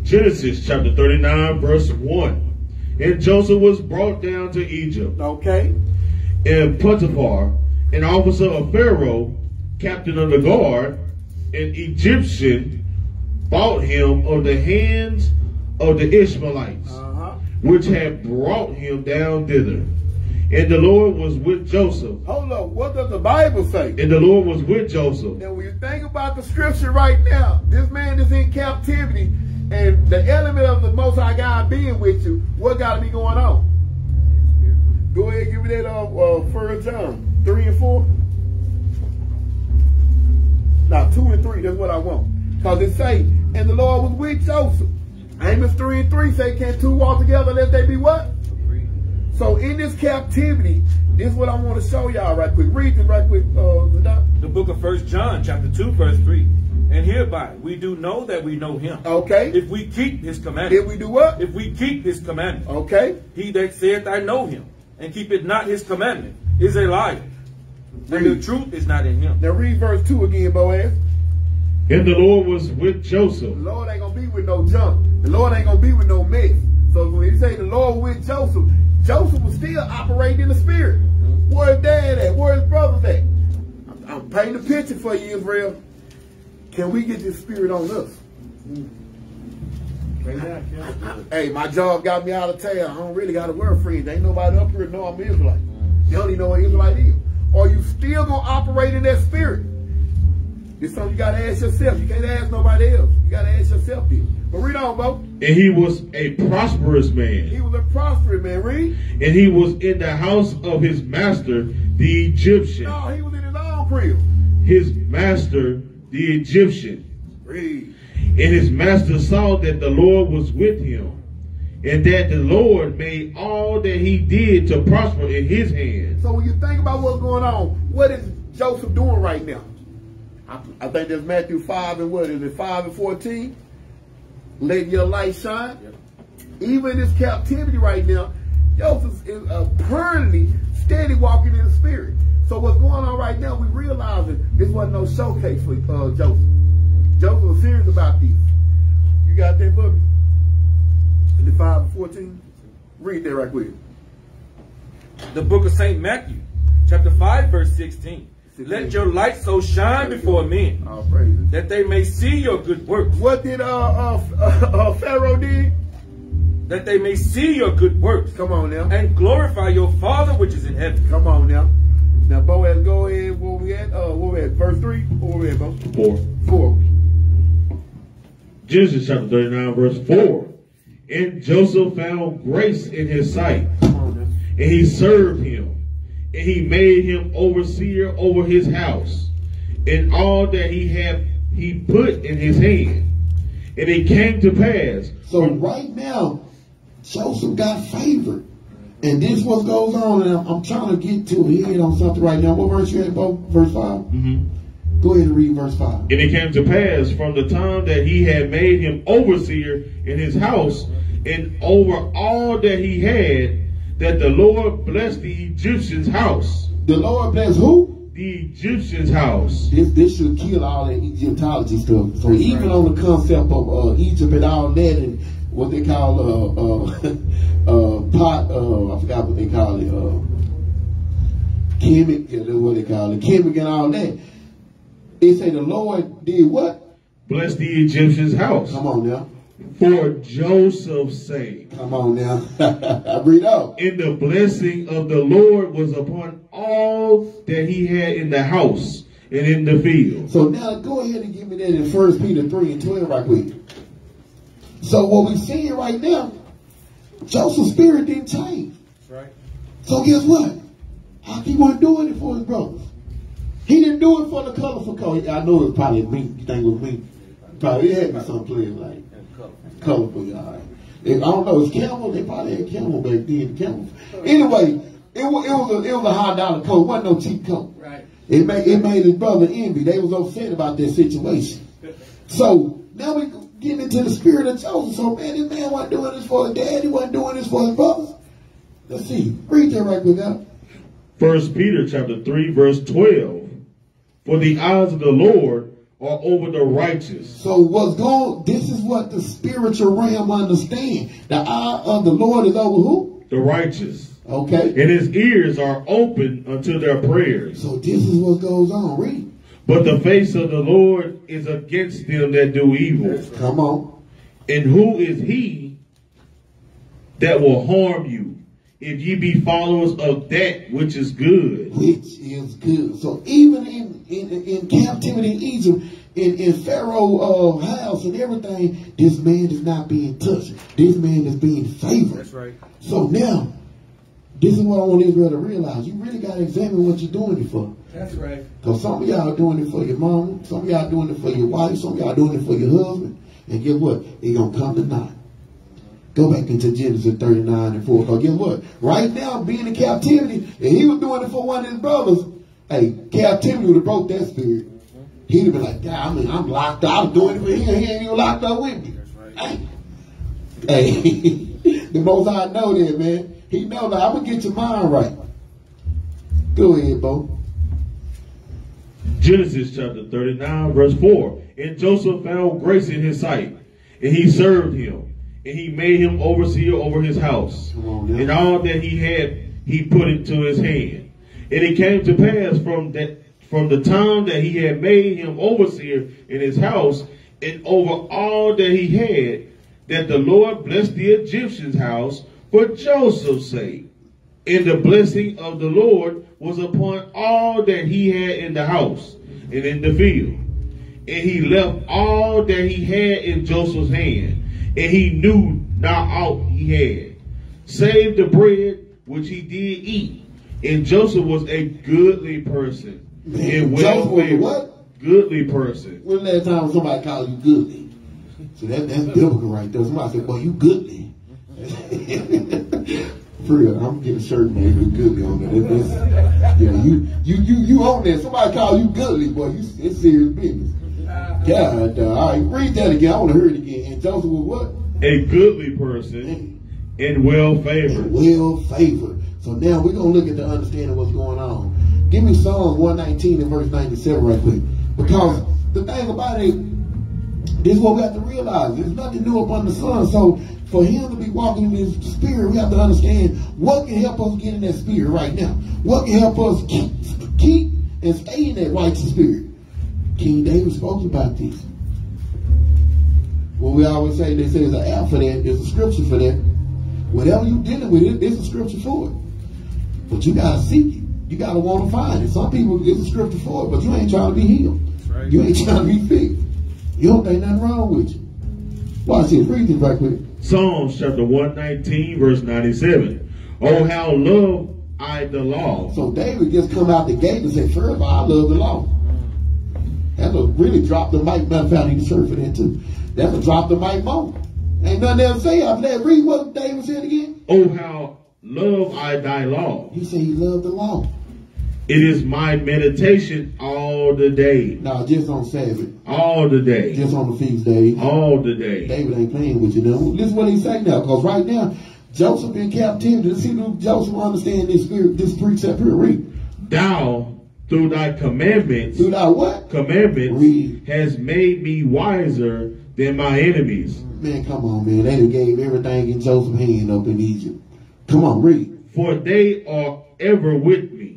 Genesis chapter 39, verse 1. And Joseph was brought down to Egypt. Okay. And Potiphar, an officer of Pharaoh, captain of the guard, an Egyptian, bought him of the hands of the Ishmaelites, which had brought him down thither. And the Lord was with Joseph. Hold up, what does the Bible say? And the Lord was with Joseph. Now when you think about the scripture right now, this man is in captivity, and the element of the Most High God being with you, what got to be going on? Go ahead, give me that 1 John 3 and 4. Now 2 and 3, that's what I want. Because it say, and the Lord was with Joseph. Amos 3 and 3 say, can two walk together lest they be what? So in this captivity, this is what I want to show y'all right quick. Read this right quick, The book of 1 John, chapter 2, verse 3. And hereby we do know that we know him. Okay. If we keep his commandments. If we do what? If we keep his commandments. Okay. He that saith I know him, and keepeth not his commandment, is a liar. And the truth is not in him. Now read verse 2 again, Boaz. And the Lord was with Joseph. The Lord ain't going to be with no junk. The Lord ain't going to be with no mess. So when you say the Lord with Joseph, Joseph was still operating in the spirit. Where's dad at? Where's brothers at? I'm painting a picture for you, Israel. Can we get this spirit on us? Hey, my job got me out of town. I don't really got a word friends. Ain't nobody up here know I'm an Israelite. They don't even know what Israelite is. Or you still going to operate in that spirit? It's something you got to ask yourself. You can't ask nobody else. You got to ask yourself this. But read on, Bo. And he was a prosperous man. He was a prosperous man. Read. And he was in the house of his master, the Egyptian. No, he was in his own crib. His master, the Egyptian. Read. And his master saw that the Lord was with him, and that the Lord made all that he did to prosper in his hand. So when you think about what's going on, what is Joseph doing right now? I think there's Matthew 5 and what is it, 5 and 14? Let your light shine. Yep. Even in this captivity right now, Joseph is apparently steady walking in the spirit. So what's going on right now, we realizing this wasn't no showcase for Joseph. Joseph was serious about this. You got that for me? In the 5 and 14? Read that right quick. The book of St. Matthew, chapter 5, verse 16. Let your light so shine before men, that they may see your good works. What did Pharaoh did? That they may see your good works. Come on now. And glorify your Father which is in heaven. Come on now. Now, Boaz, go ahead. Where we at? Verse 3? Where we at, Bo? 4. Genesis chapter 39, verse 4. And Joseph found grace in his sight. Come on now. And he served him. And he made him overseer over his house, and all that he put in his hand. And it came to pass. So right now, Joseph got favored. And this what goes on, and I'm trying to get to a head on something right now. What verse you at, Bo? Verse 5? Mm-hmm. Go ahead and read verse 5. And it came to pass from the time that he had made him overseer in his house, and over all that he had, that the Lord blessed the Egyptian's house. The Lord blessed who? The Egyptian's house. This should kill all that Egyptology stuff. So even on the concept of Egypt and all that, and what they call pot, I forgot what they call it. Kemet, that's what they call it, Kemet and all that. It say the Lord did what? Bless the Egyptian's house. Come on now. For Joseph's sake. Come on now. I read out. And the blessing of the Lord was upon all that he had in the house and in the field. So now go ahead and give me that in 1 Peter 3:12 right quick. So what we're seeing right now, Joseph's spirit didn't change. That's right. So guess what? How he wasn't doing it for his brothers. He didn't do it for the colorful coat. I know it's probably me. You think it was me? Probably it had me some players like colorful, y'all. I don't know. It's camel. They probably had camel back then. Camel. Anyway, it was a $100 coat. It wasn't no cheap coat. Right. It made his brother envy. They was upset about that situation. So now we getting into the spirit of Joseph. So man, this man wasn't doing this for his dad. He wasn't doing this for his brothers. Let's see. Read that right quick now. 1 Peter chapter 3 verse 12. For the eyes of the Lord are over the righteous. So this is what the spiritual realm understand. The eye of the Lord is over who? The righteous. Okay. And his ears are open unto their prayers. So this is what goes on. Read. But the face of the Lord is against them that do evil. Come on. And who is he that will harm you, if ye be followers of that which is good? Which is good. So even in captivity in Egypt, in Pharaoh's house and everything, this man is not being touched. This man is being favored. That's right. So now, this is what I want Israel to realize. You really got to examine what you're doing it for. That's right. Because some of y'all are doing it for your mama, some of y'all are doing it for your wife, some of y'all are doing it for your husband. And guess what? It's going to come to naught. Go back into Genesis 39:4. Because guess what? Right now, being in captivity, and he was doing it for one of his brothers, hey, captivity would have broke that spirit. He'd have been like, God, I'm locked up. I'm doing it for him. He ain't even locked up with me. Hey, the Most High know that, man. He know that I'm going to get your mind right. Go ahead, Bo. Genesis chapter 39 verse 4. And Joseph found grace in his sight, and he served him, and he made him overseer over his house. And all that he had, he put into his hand. And it came to pass from the time that he had made him overseer in his house, and over all that he had, that the Lord blessed the Egyptian's house for Joseph's sake. And the blessing of the Lord was upon all that he had in the house and in the field. And he left all that he had in Joseph's hand, and he knew not aught he had, save the bread which he did eat. And Joseph was a goodly person, and well favored. What? Goodly person. When the last time somebody called you goodly? So that's biblical right there. Somebody said, "Boy, you goodly." For real, I'm getting a shirt made with goodly on there. Yeah, you on there. Somebody call you goodly, boy. It's serious business. God, all right, read that again. I want to hear it again. And Joseph was what? A goodly person and well favored. Well favored. So now we're gonna look at the understanding of what's going on. Give me Psalms 119 and verse 97 right quick. Because the thing about it, this is what we have to realize. There's nothing new upon the sun. So for him to be walking in his spirit, we have to understand what can help us get in that spirit right now. What can help us keep and stay in that righteous spirit. King David spoke about this. What we always say, they say there's an app for that, there's a scripture for that. Whatever you're dealing with, there's a scripture for it. But you gotta seek it. You gotta want to find it. Some people, there's a scripture for it, but you ain't trying to be healed. Right. You ain't trying to be fixed. You don't think nothing wrong with you. Watch this. Read this right quick. Psalms chapter 119 verse 97. Oh, how love I the law. So David just come out the gate and said, first of all, I love the law. That'll really drop the mic. Matter of fact, I need to serve for that too. That'll drop the mic more. Ain't nothing else to say after that. Read what David said again. Oh, how love I thy law. He said he loved the law. It is my meditation all the day. No, just on Sabbath. All the day. Just on the feast days. All the day. David ain't playing with you now. Listen what he's saying now. Because right now, Joseph in captivity. Let's see if Joseph understand this spirit, this precept here. Read. Thou, through thy commandments. Through thy what? Commandments. Read. Has made me wiser than my enemies. Man, come on, man. They done gave everything in Joseph's hand up in Egypt. Come on, read. For they are ever with me.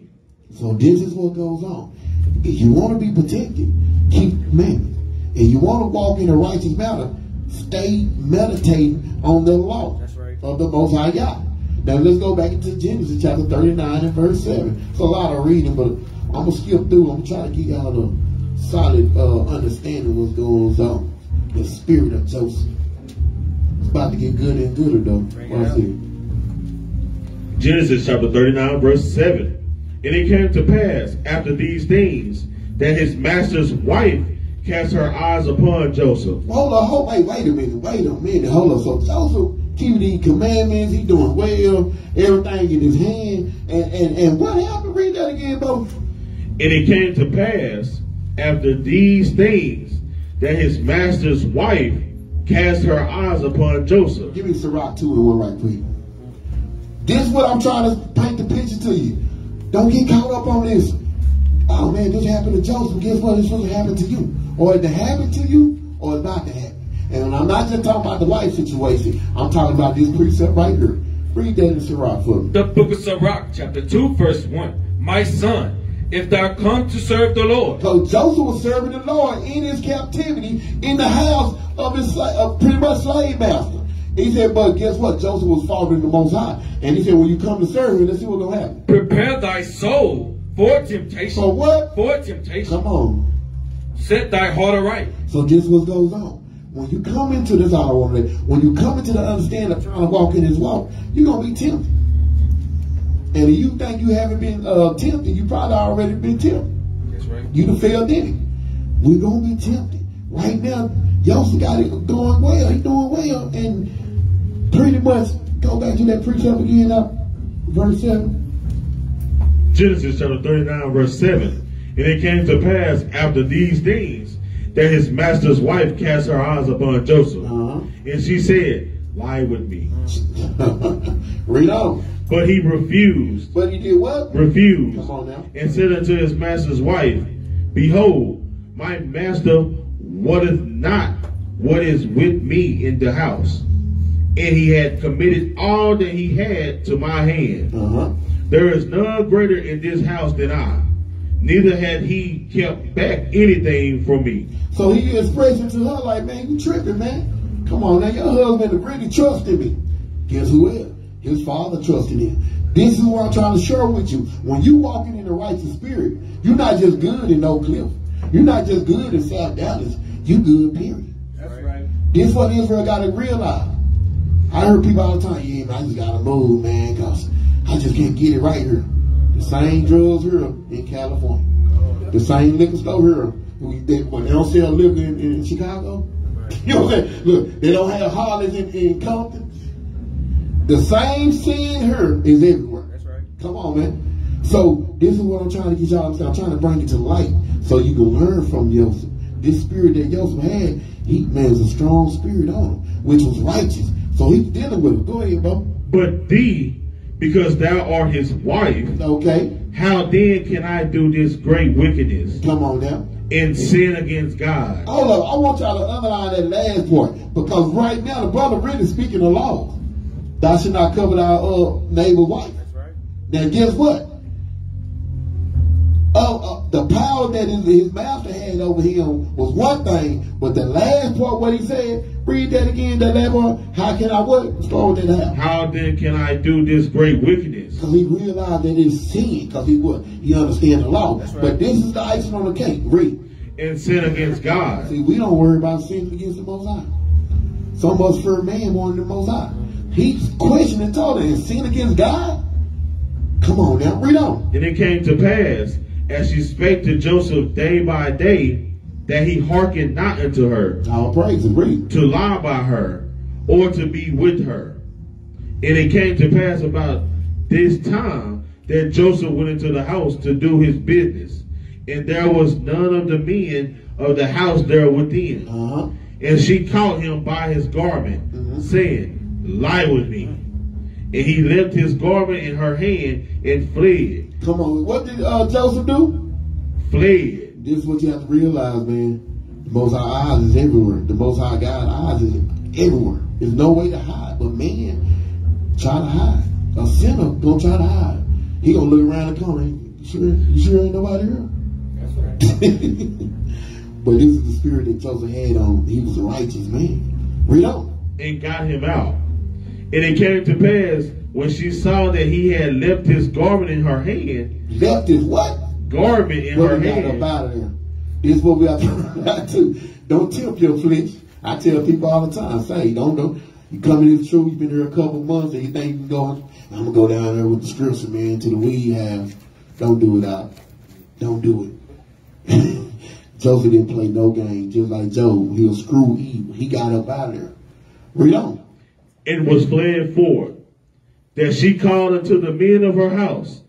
So this is what goes on. If you want to be protected, keep commandments. If you want to walk in a righteous manner, stay meditating on the law of the Most High God. Now let's go back into Genesis chapter 39 and verse 7. It's a lot of reading, but I'm going to skip through. I'm trying to give y'all a solid understanding of what's going on. The spirit of Joseph. It's about to get gooder and gooder though. Watch it. Genesis chapter 39 verse 7. And it came to pass after these things that his master's wife cast her eyes upon Joseph. Hold on, wait a minute, hold on. So Joseph keeping these commandments, he doing well, everything in his hand, and what happened? Read that again, bro. And it came to pass after these things that his master's wife cast her eyes upon Joseph. Give me Sirach 2 and 1 right quick. This is what I'm trying to paint the picture to you. Don't get caught up on this. Oh man, this happened to Joseph. Guess what? It's supposed to happen to you. Or it happened to you, or it's about to happen. And I'm not just talking about the wife situation. I'm talking about this precept right here. Read that in Sirach for me. The book of Sirach, chapter 2, verse 1. My son, if thou come to serve the Lord. So Joseph was serving the Lord in his captivity in the house of his pretty much slave master. He said, but guess what? Joseph was following the Most High. And he said, when you come to serve him, let's see what's going to happen. Prepare thy soul for temptation. For what? For temptation. Come on. Set thy heart aright. So this is what goes on. When you come into this hour, when you come into the understanding of trying to walk in his walk, you're going to be tempted. And if you think you haven't been tempted, you probably already been tempted. That's right. You done failed in it. We're going to be tempted. Right now, Joseph got it going well. He's doing well. And pretty much, go back to that precept again, verse 7. Genesis chapter 39 verse 7. And it came to pass after these things that his master's wife cast her eyes upon Joseph. And she said, lie with me. Read on. But he refused. But he did what? Refused. Come on now. And said unto his master's wife, behold, my master wotteth not what is with me in the house. And he had committed all that he had to my hand. There is none greater in this house than I. Neither had he kept back anything from me. So he expressing to her like, man, you tripping, man. Come on now, your husband really trusted me. Guess who else? His father trusted him. This is what I'm trying to share with you. When you walking in the righteous spirit, you're not just good in Oak Cliff. You're not just good in South Dallas. You good, period. That's right. This is what Israel got to realize. I heard people all the time, yeah, man, I just got to move, man, because I just can't get it right here. The same drugs here in California. The same liquor store here. When they don't sell liquor in Chicago. You know what I'm saying? Look, they don't have Harleys in Compton. The same sin here is everywhere. That's right. Come on, man. So this is what I'm trying to get y'all. I'm trying to bring it to light so you can learn from Joseph. This spirit that Joseph had, there's a strong spirit on him, which was righteous. So he's dealing with it. Go ahead, bro. But thee, because thou art his wife, okay, how then can I do this great wickedness? Come on now. And sin against God? Hold up. I want y'all to underline that last part. Because right now, the brother really speaking the law. Thou should not covet our neighbor's wife. That's right. Now, guess what? The power that his master had over him was one thing, but the last part, what he said, read that again, that last part, how can I what? Start with that out. How then can I do this great wickedness? Because he realized that it's sin, because he understands the law. Right. But this is the icing on the cake. Read. And sin against God. See, we don't worry about sinning against the Most High. Some of us fear man more than the Most High. He's questioning, told her, and sin against God? Come on now, read on. And it came to pass, as she spake to Joseph day by day, that he hearkened not unto her. All praise and read. To lie by her, or to be with her. And it came to pass about this time that Joseph went into the house to do his business. And there was none of the men of the house there within. And she caught him by his garment, saying, lie with me. And he left his garment in her hand and fled. Come on, what did Joseph do? Fled. This is what you have to realize, man. The Most High eyes is everywhere. The Most High God eyes is everywhere. There's no way to hide, but man, try to hide. A sinner gonna try to hide. He gonna look around the corner. You sure ain't nobody here? That's right. But this is the spirit that Joseph had on. He was a righteous man. Read on. And got him out. And it came to pass, when she saw that he had left his garment in her hand. Left his what? Garment in her hand. About it. This is what we have to do. Don't tip your flesh. I tell people all the time, say, don't. You come in this truth, you've been here a couple months, and you think you can go, I'm going to go down there with the scripture, man, to the weed house. Don't do it out. Don't do it. Joseph didn't play no game, just like Job. He was screw evil. He got up out of there. Read on. And was fled forward, that she called unto the men of her house,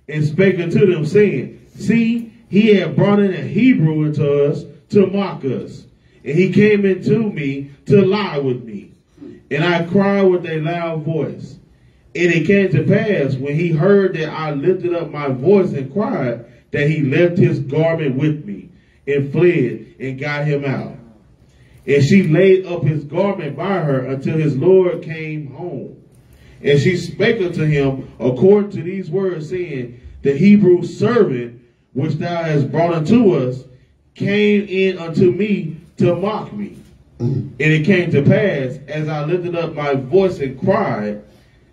and spake unto them, saying, See, he had brought in a Hebrew into us to mock us. And he came into me to lie with me. And I cried with a loud voice. And it came to pass, when he heard that I lifted up my voice and cried, that he left his garment with me, and fled, and got him out. And she laid up his garment by her until his Lord came home. And she spake unto him according to these words, saying, The Hebrew servant which thou hast brought unto us came in unto me to mock me. And it came to pass, as I lifted up my voice and cried,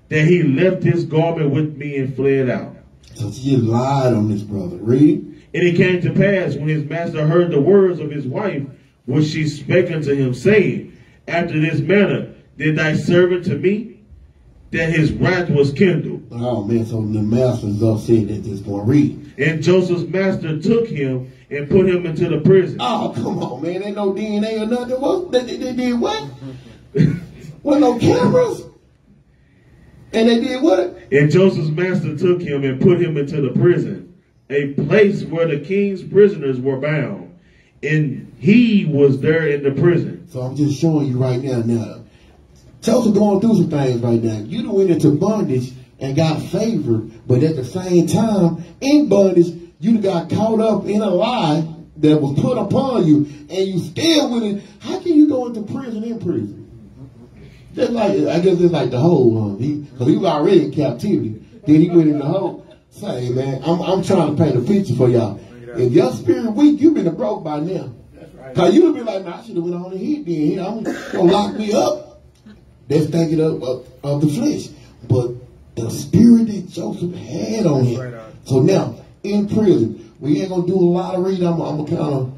that he left his garment with me and fled out. So she lied on this brother. Read. And it came to pass, when his master heard the words of his wife, which she spake unto him, saying, After this manner did thy servant to me, that his wrath was kindled. Oh man, so the master's upset at this point. Read. And Joseph's master took him and put him into the prison. Oh, come on, man. Ain't no DNA or nothing. What? They did what? With no cameras? And they did what? And Joseph's master took him and put him into the prison, a place where the king's prisoners were bound. And he was there in the prison. So I'm just showing you right now. Joseph going through some things right now. You done went into bondage and got favored, but at the same time, in bondage, you got caught up in a lie that was put upon you, and you still with it. How can you go into prison in prison? Just like, I guess it's like the whole, because he was already in captivity. Then he went in the whole. Say, man, I'm trying to paint a picture for y'all. If your spirit weak, you've been broke by now. Because you'll be like, man, I should have went on and hit then. I'm going to lock me up. That's thinking of the flesh. But the spirit that Joseph had on him. So now, in prison, we ain't going to do a lot of reading. I'm going to kind of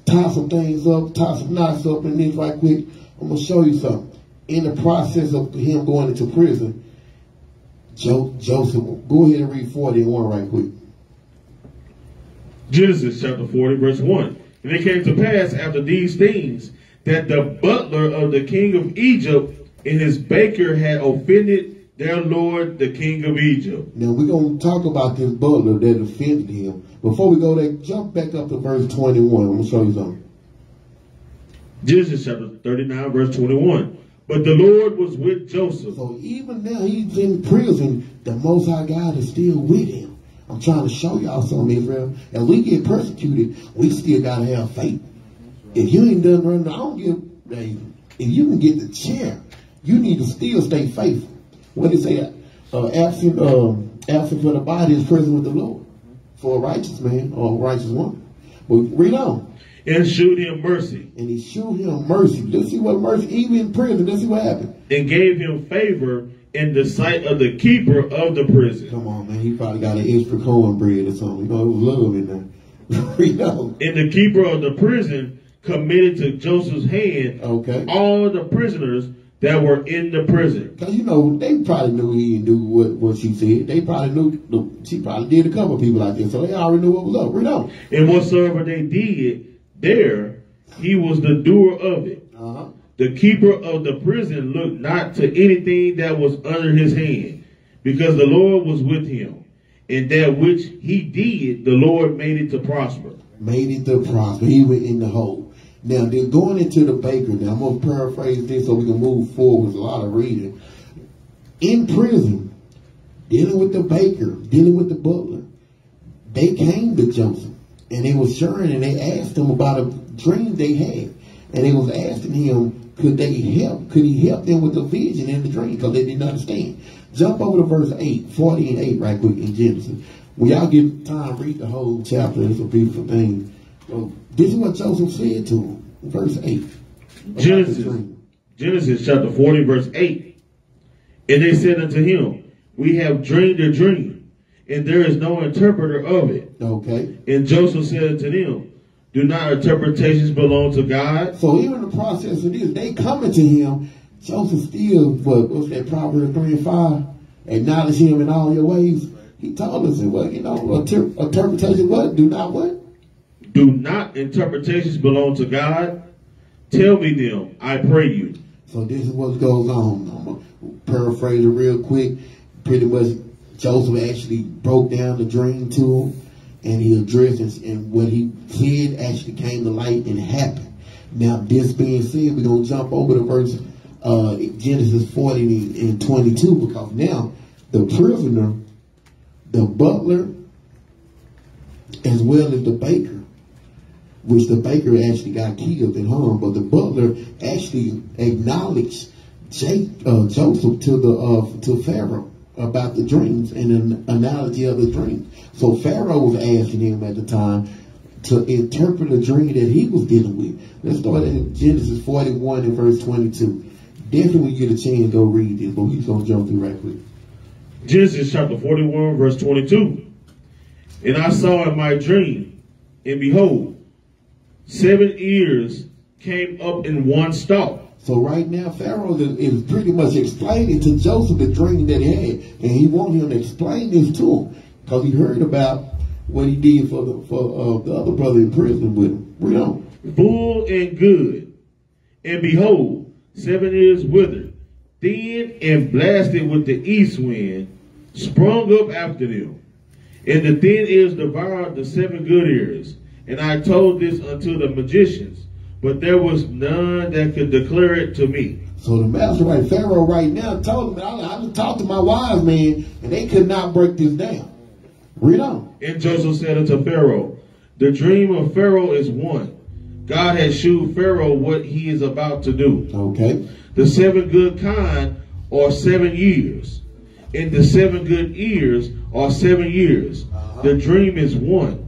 tie some things up, tie some knots up in this right quick. I'm going to show you something. In the process of him going into prison, Joseph, go ahead and read 41 right quick. Genesis chapter 40, verse 1. And it came to pass after these things that the butler of the king of Egypt and his baker had offended their lord, the king of Egypt. Now we're going to talk about this butler that offended him. Before we go there, jump back up to verse 21. I'm going to show you something. Genesis chapter 39, verse 21. But the Lord was with Joseph. So even now he's in prison, the Most High God is still with him. I'm trying to show y'all something, Israel. And we get persecuted, we still got to have faith. If you ain't done running, I don't give, if you can get the chair, you need to still stay faithful. What did it say? Absent for the body is present with the Lord. For a righteous man or a righteous woman. But read on. And shewed him mercy. And he shewed him mercy. Let's see what mercy, even in prison, let's see what happened. And gave him favor in the sight of the keeper of the prison. Come on, man. He probably got an extra cornbread or something. You know, it was love in there. Read on. And the keeper of the prison committed to Joseph's hand all the prisoners that were in the prison. Because, you know, they probably knew he didn't do what she said. They probably knew, she probably did a couple of people like this, so they already knew what was up. Read on. And whatsoever they did there, he was the doer of it. The keeper of the prison looked not to anything that was under his hand, because the Lord was with him. And that which he did, the Lord made it to prosper. Made it to prosper. He went in the hole. Now, they're going into the baker. Now, I'm going to paraphrase this so we can move forward with a lot of reading. In prison, dealing with the baker, dealing with the butler, they came to Joseph. And they was sharing and they asked him about a dream they had. And they was asking him, could he help them with the vision in the dream? Because they didn't understand. Jump over to verse 8, 40 and 8 right quick in Genesis. When y'all get time, read the whole chapter. It's a beautiful thing. So this is what Joseph said to him. Verse 8. Genesis chapter 40, verse 8. And they said unto him, we have dreamed a dream, and there is no interpreter of it. Okay. And Joseph said unto them, do not interpretations belong to God? So even in the process of this, they coming to him. Joseph still, what's that, Proverbs 3 and 5? Acknowledge him in all your ways. He told us, well, you know, interpretation what? Do not what? Do not interpretations belong to God? Tell me them, I pray you. So this is what goes on. I'm going to paraphrase it real quick. Pretty much Joseph actually broke down the dream to him, and he addressed it, and what he said actually came to light and happened. Now, this being said, we're going to jump over to verse Genesis 40 and 22, because now the prisoner, the butler, as well as the baker, which the baker actually got killed and hung, but the butler actually acknowledged Joseph to Pharaoh about the dreams and an analogy of the dream. So Pharaoh was asking him at the time to interpret a dream that he was dealing with. Let's start at Genesis 41 and verse 22. Definitely when you get a chance, go read this, but we're going to jump through right quick. Genesis chapter 41, verse 22. And I saw in my dream, and behold, 7 ears came up in one stalk. So right now, Pharaoh is pretty much explaining to Joseph the dream that he had, and he wanted him to explain this to him because he heard about what he did for the other brother in prison with him. Read on. Full and good, and behold, 7 ears withered, thin and blasted with the east wind, sprung up after them, and the thin ears devoured the 7 good ears. And I told this unto the magicians, but there was none that could declare it to me. So the master, right, Pharaoh right now told him, I just talked to my wise men, and they could not break this down. Read on. And Joseph said unto Pharaoh, the dream of Pharaoh is one. God has shewed Pharaoh what he is about to do. Okay. The 7 good kine are 7 years, and the 7 good ears are 7 years. The dream is one.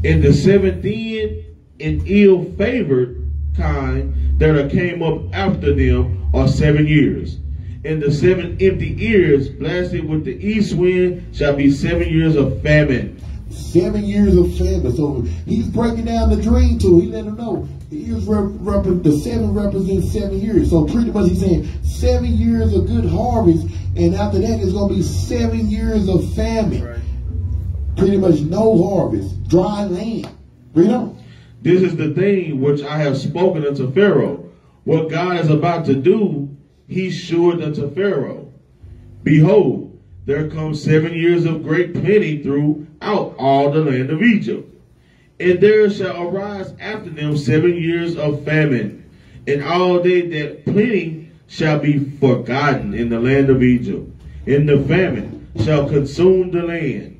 And the 7 thin and ill-favored kind that came up after them are 7 years. And the 7 empty ears blasted with the east wind shall be 7 years of famine. 7 years of famine. So he's breaking down the dream to him. He let him know the ears the 7 represents 7 years. So pretty much he's saying 7 years of good harvest, and after that it's going to be 7 years of famine. Right. Pretty much no harvest, dry land. Read on. This is the thing which I have spoken unto Pharaoh. What God is about to do, he shewed unto Pharaoh. Behold, there come 7 years of great plenty throughout all the land of Egypt. And there shall arise after them 7 years of famine. And all day that plenty shall be forgotten in the land of Egypt. And the famine shall consume the land.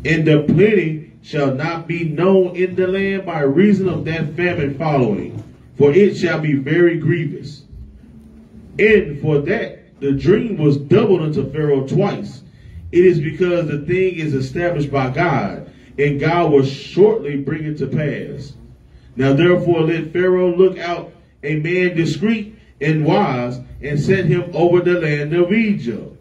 And the plenty shall not be known in the land by reason of that famine following, for it shall be very grievous. And for that the dream was doubled unto Pharaoh twice. It is because the thing is established by God, and God will shortly bring it to pass. Now therefore let Pharaoh look out a man discreet and wise, and set him over the land of Egypt.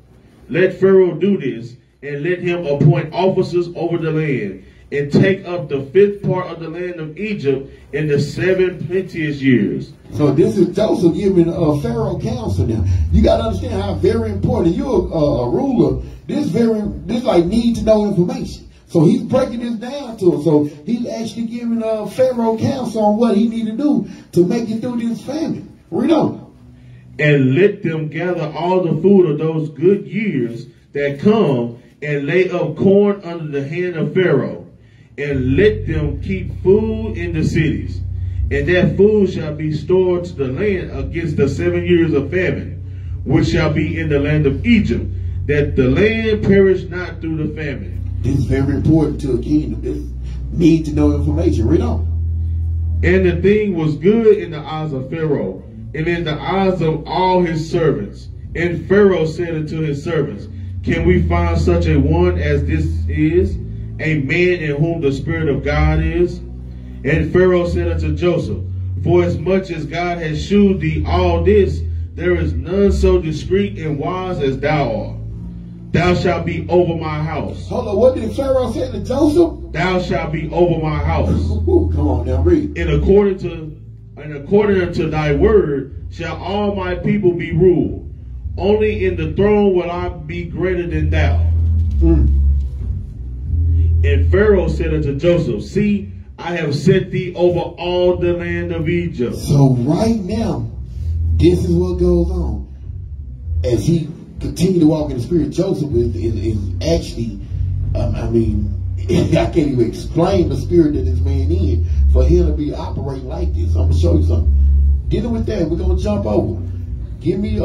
Let Pharaoh do this, and let him appoint officers over the land, and take up the 5th part of the land of Egypt in the 7 plenteous years. So this is Joseph giving Pharaoh counsel now. You got to understand how very important. You're a ruler. This like need to know information. So he's breaking this down to him. So he's actually giving Pharaoh counsel on what he need to do to make it through this famine. Read on. And let them gather all the food of those good years that come, and lay up corn under the hand of Pharaoh, and let them keep food in the cities. And that food shall be stored to the land against the 7 years of famine, which shall be in the land of Egypt, that the land perish not through the famine. This is very important to a kingdom. This need to know information. Read on. And the thing was good in the eyes of Pharaoh, and in the eyes of all his servants, And Pharaoh said unto his servants, Can we find such a one as this is, a man in whom the Spirit of God is? And Pharaoh said unto Joseph, For as much as God has shewed thee all this, there is none so discreet and wise as thou art. Thou shalt be over my house. Hold on, what did Pharaoh say to Joseph? Thou shalt be over my house. Ooh, come on now, read. And according unto thy word shall all my people be ruled. Only in the throne will I be greater than thou. And Pharaoh said unto Joseph, See, I have set thee over all the land of Egypt. So right now, this is what goes on. As he continued to walk in the Spirit, Joseph is actually, I can't even explain the spirit that this man in for him to be operating like this. I'm going to show you something. Dealing with that, we're going to jump over. Give me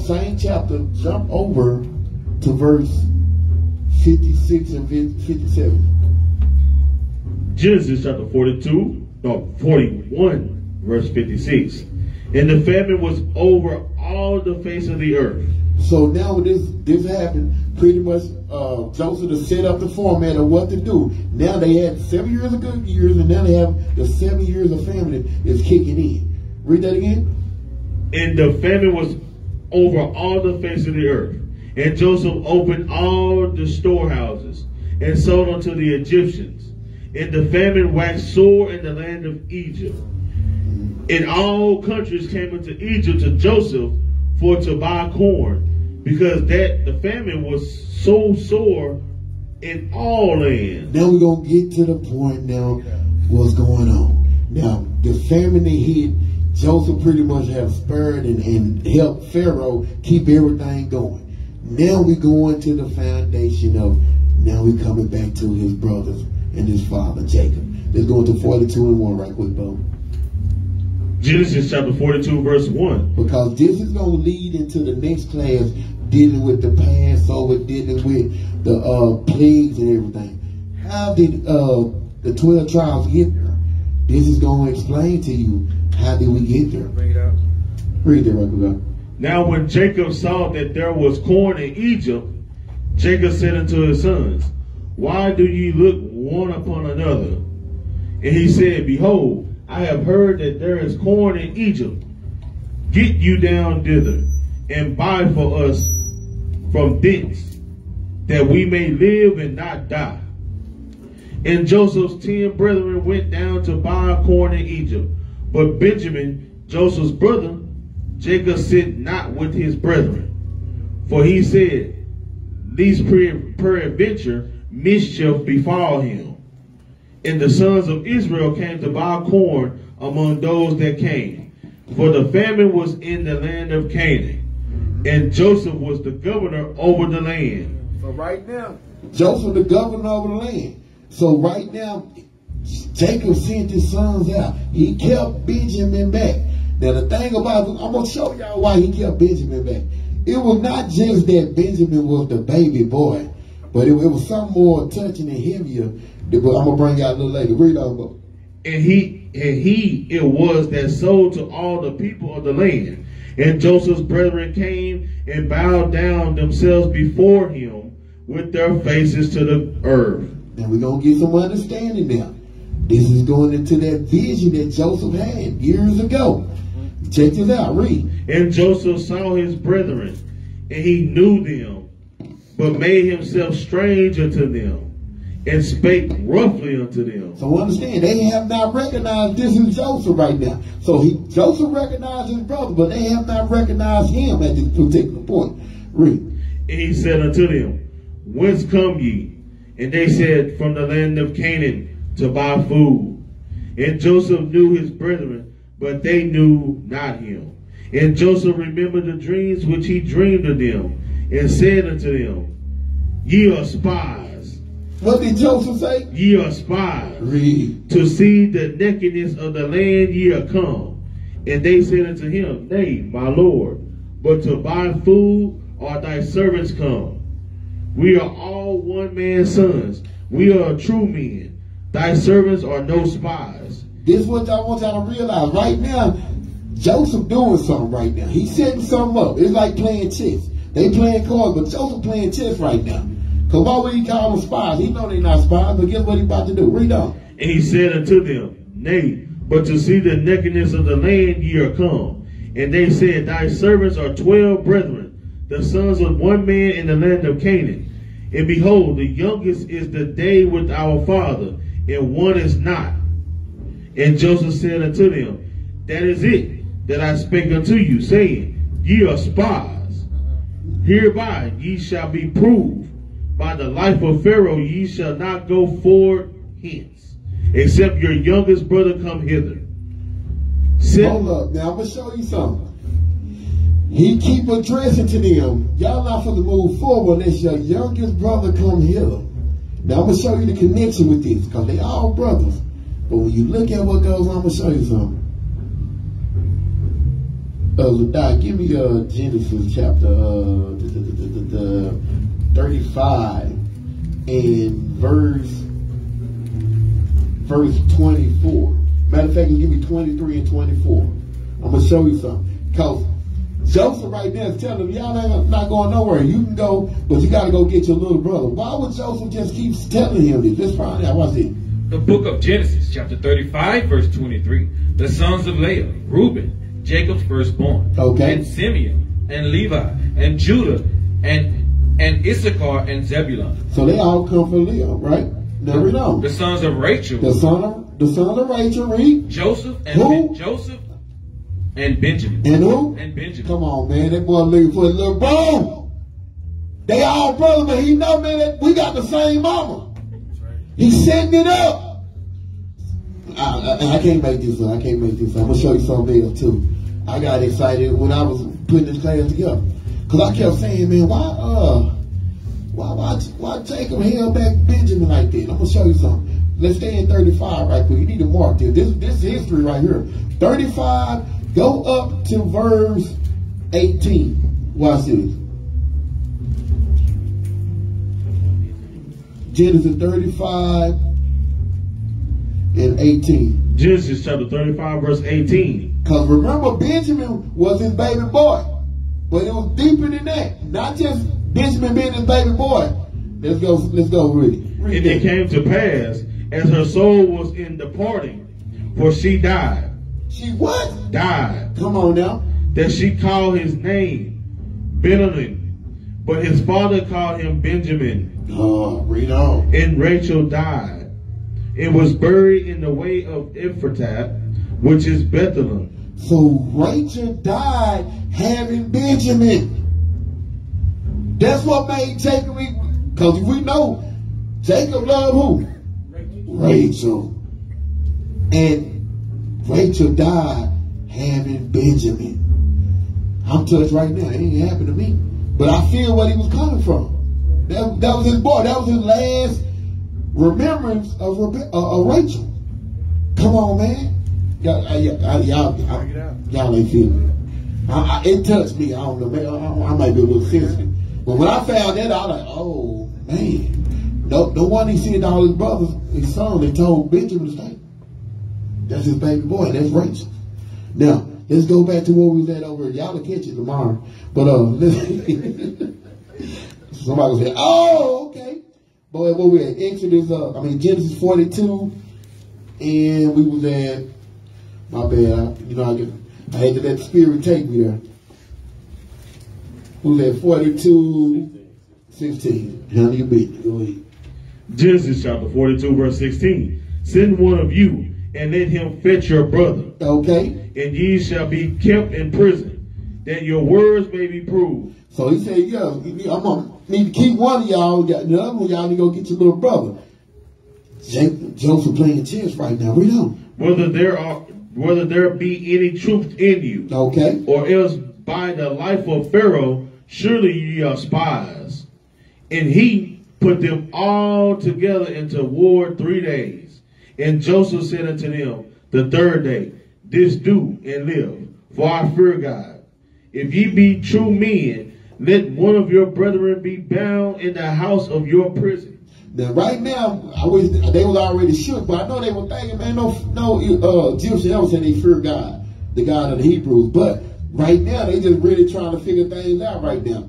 same chapter, jump over to verse 56 and 57. Genesis chapter 41, verse 56. And the famine was over all the face of the earth. So now this happened, pretty much Joseph has set up the format of what to do. Now they had 7 years of good years, and now they have the 7 years of famine is kicking in. Read that again. And the famine was over all the face of the earth. And Joseph opened all the storehouses and sold unto the Egyptians. And the famine waxed sore in the land of Egypt. And all countries came into Egypt to Joseph for to buy corn, because that the famine was so sore in all lands. Now we're going to get to the point now what's going on. Now, the famine that hit, Joseph pretty much have spared and helped Pharaoh keep everything going. Now we go into the foundation of, now we coming back to his brothers and his father, Jacob. Let's go into 42 and 1 right quick, Bo. Genesis chapter 42, verse 1. Because this is going to lead into the next class, dealing with the Passover, dealing with the plagues and everything. How did the 12 tribes get there? This is going to explain to you, how did we get there? Bring it out. Read that right quick. Now when Jacob saw that there was corn in Egypt, Jacob said unto his sons, Why do ye look one upon another? And he said, Behold, I have heard that there is corn in Egypt. Get you down thither, and buy for us from thence, that we may live and not die. And Joseph's 10 brethren went down to buy corn in Egypt. But Benjamin, Joseph's brother, Jacob sent not with his brethren. For he said, Lest peradventure mischief befall him. And the sons of Israel came to buy corn among those that came. For the famine was in the land of Canaan. And Joseph was the governor over the land. So right now, Joseph the governor over the land. So right now, Jacob sent his sons out. He kept Benjamin back. Now the thing about it, I'm going to show y'all why he kept Benjamin back. It was not just that Benjamin was the baby boy, but it was something more touching and heavier. I'm going to bring out a little later. Read on, bro. And he it was that sold to all the people of the land. And Joseph's brethren came and bowed down themselves before him with their faces to the earth. Now we're going to get some understanding now. This is going into that vision that Joseph had years ago. Check this out, read. And Joseph saw his brethren, and he knew them, but made himself strange unto them, and spake roughly unto them. So understand, they have not recognized this is Joseph right now. So Joseph recognized his brother, but they have not recognized him at this particular point. Read. And he said unto them, Whence come ye? And they said, From the land of Canaan, to buy food. And Joseph knew his brethren, but they knew not him. And Joseph remembered the dreams which he dreamed of them, and said unto them, Ye are spies. What did Joseph say? Ye are spies. Read. To see the nakedness of the land ye are come. And they said unto him, Nay, my Lord, but to buy food are thy servants come. We are all one man's sons. We are true men. Thy servants are no spies. This is what I want y'all to realize. Right now, Joseph doing something right now. He's setting something up. It's like playing chess. They playing cards, but Joseph playing chess right now. Because why would he call them spies? He know they're not spies, but guess what he about to do? Read on. And he said unto them, Nay, but to see the nakedness of the land ye are come. And they said, Thy servants are 12 brethren, the sons of one man in the land of Canaan. And behold, the youngest is the day with our father, and one is not. And Joseph said unto them, That is it that I spake unto you, saying, Ye are spies. Hereby ye shall be proved. By the life of Pharaoh ye shall not go forward hence, except your youngest brother come hither. Hold up. Now I'm going to show you something. He keep addressing to them, y'all not supposed to move forward unless your youngest brother come here. Now I'm going to show you the connection with this, because they all brothers. But when you look at what goes on, I'm going to show you something. Give me Genesis chapter 35 and verse 24. Matter of fact, give me 23 and 24. I'm going to show you something. Because Joseph right now is telling them, y'all ain't not going nowhere. You can go, but you got to go get your little brother. Why would Joseph just keep telling him this? Let's find out. What's it? The book of Genesis, chapter 35, verse 23. The sons of Leah, Reuben, Jacob's firstborn. Okay. And Simeon, and Levi, and Judah, and Issachar, and Zebulun. So they all come from Leah, right? Now read on. The sons of Rachel. The son of Rachel, read. Joseph and who? Joseph and Benjamin. And who? And Benjamin. Come on, man. That boy looking for a little bro. They all brothers, but he know, man, that we got the same mama. He's setting it up. I can't make this up. I can't make this up. I'm going to show you something else, too. I got excited when I was putting this class together. Because I kept saying, man, why Jacob held back Benjamin like that? I'm going to show you something. Let's stay in 35 right quick. You need to mark this. This is history right here. 35, go up to verse 18. Watch this. Genesis 35 and 18. Genesis chapter 35, verse 18. Because remember, Benjamin was his baby boy. But it was deeper than that. Not just Benjamin being his baby boy. Let's go read it. And it came to pass, as her soul was in departing, for she died. She what? Died. Come on now. That she called his name Benjamin. But his father called him Benjamin. Read on. And Rachel died, and was buried in the way of Ephratah, which is Bethlehem. So Rachel died having Benjamin. That's what made Jacob, because we know Jacob loved who? Rachel. And Rachel died having Benjamin. I'm touched right now. It ain't happened to me. But I feel what he was coming from. That was his boy. That was his last remembrance of Rachel. Come on, man. Y'all ain't feeling it. It touched me. I don't know. Maybe I might be a little sensitive. But when I found that, I was like, oh, man. No one he seen all his brothers, his sons, they told Benjamin to stay. That's his baby boy. That's Rachel. Now, let's go back to where we was at over. Y'all will catch it tomorrow. But somebody will say, oh, okay. But where we at? Exodus, Genesis 42. And we was at, my bad, I had to let the spirit take me there. We was at 42:16. How do you beat? Go ahead. Genesis chapter 42, verse 16. Send one of you, and let him fetch your brother. Okay. And ye shall be kept in prison, that your words may be proved. So he said, yeah, I'm going to need to keep one of y'all. The other one, y'all need to go get your little brother. Joseph playing chess right now. Read on. Whether there be any truth in you. Okay. Or else by the life of Pharaoh, surely ye are spies. And he put them all together into ward 3 days. And Joseph said unto them the third day, This do and live, for I fear God. If ye be true men, let one of your brethren be bound in the house of your prison. Now, right now, they was already shook, but I know they were thinking, man, no Egyptian ever said they fear God. the God of the Hebrews. But right now, they just really trying to figure things out right now.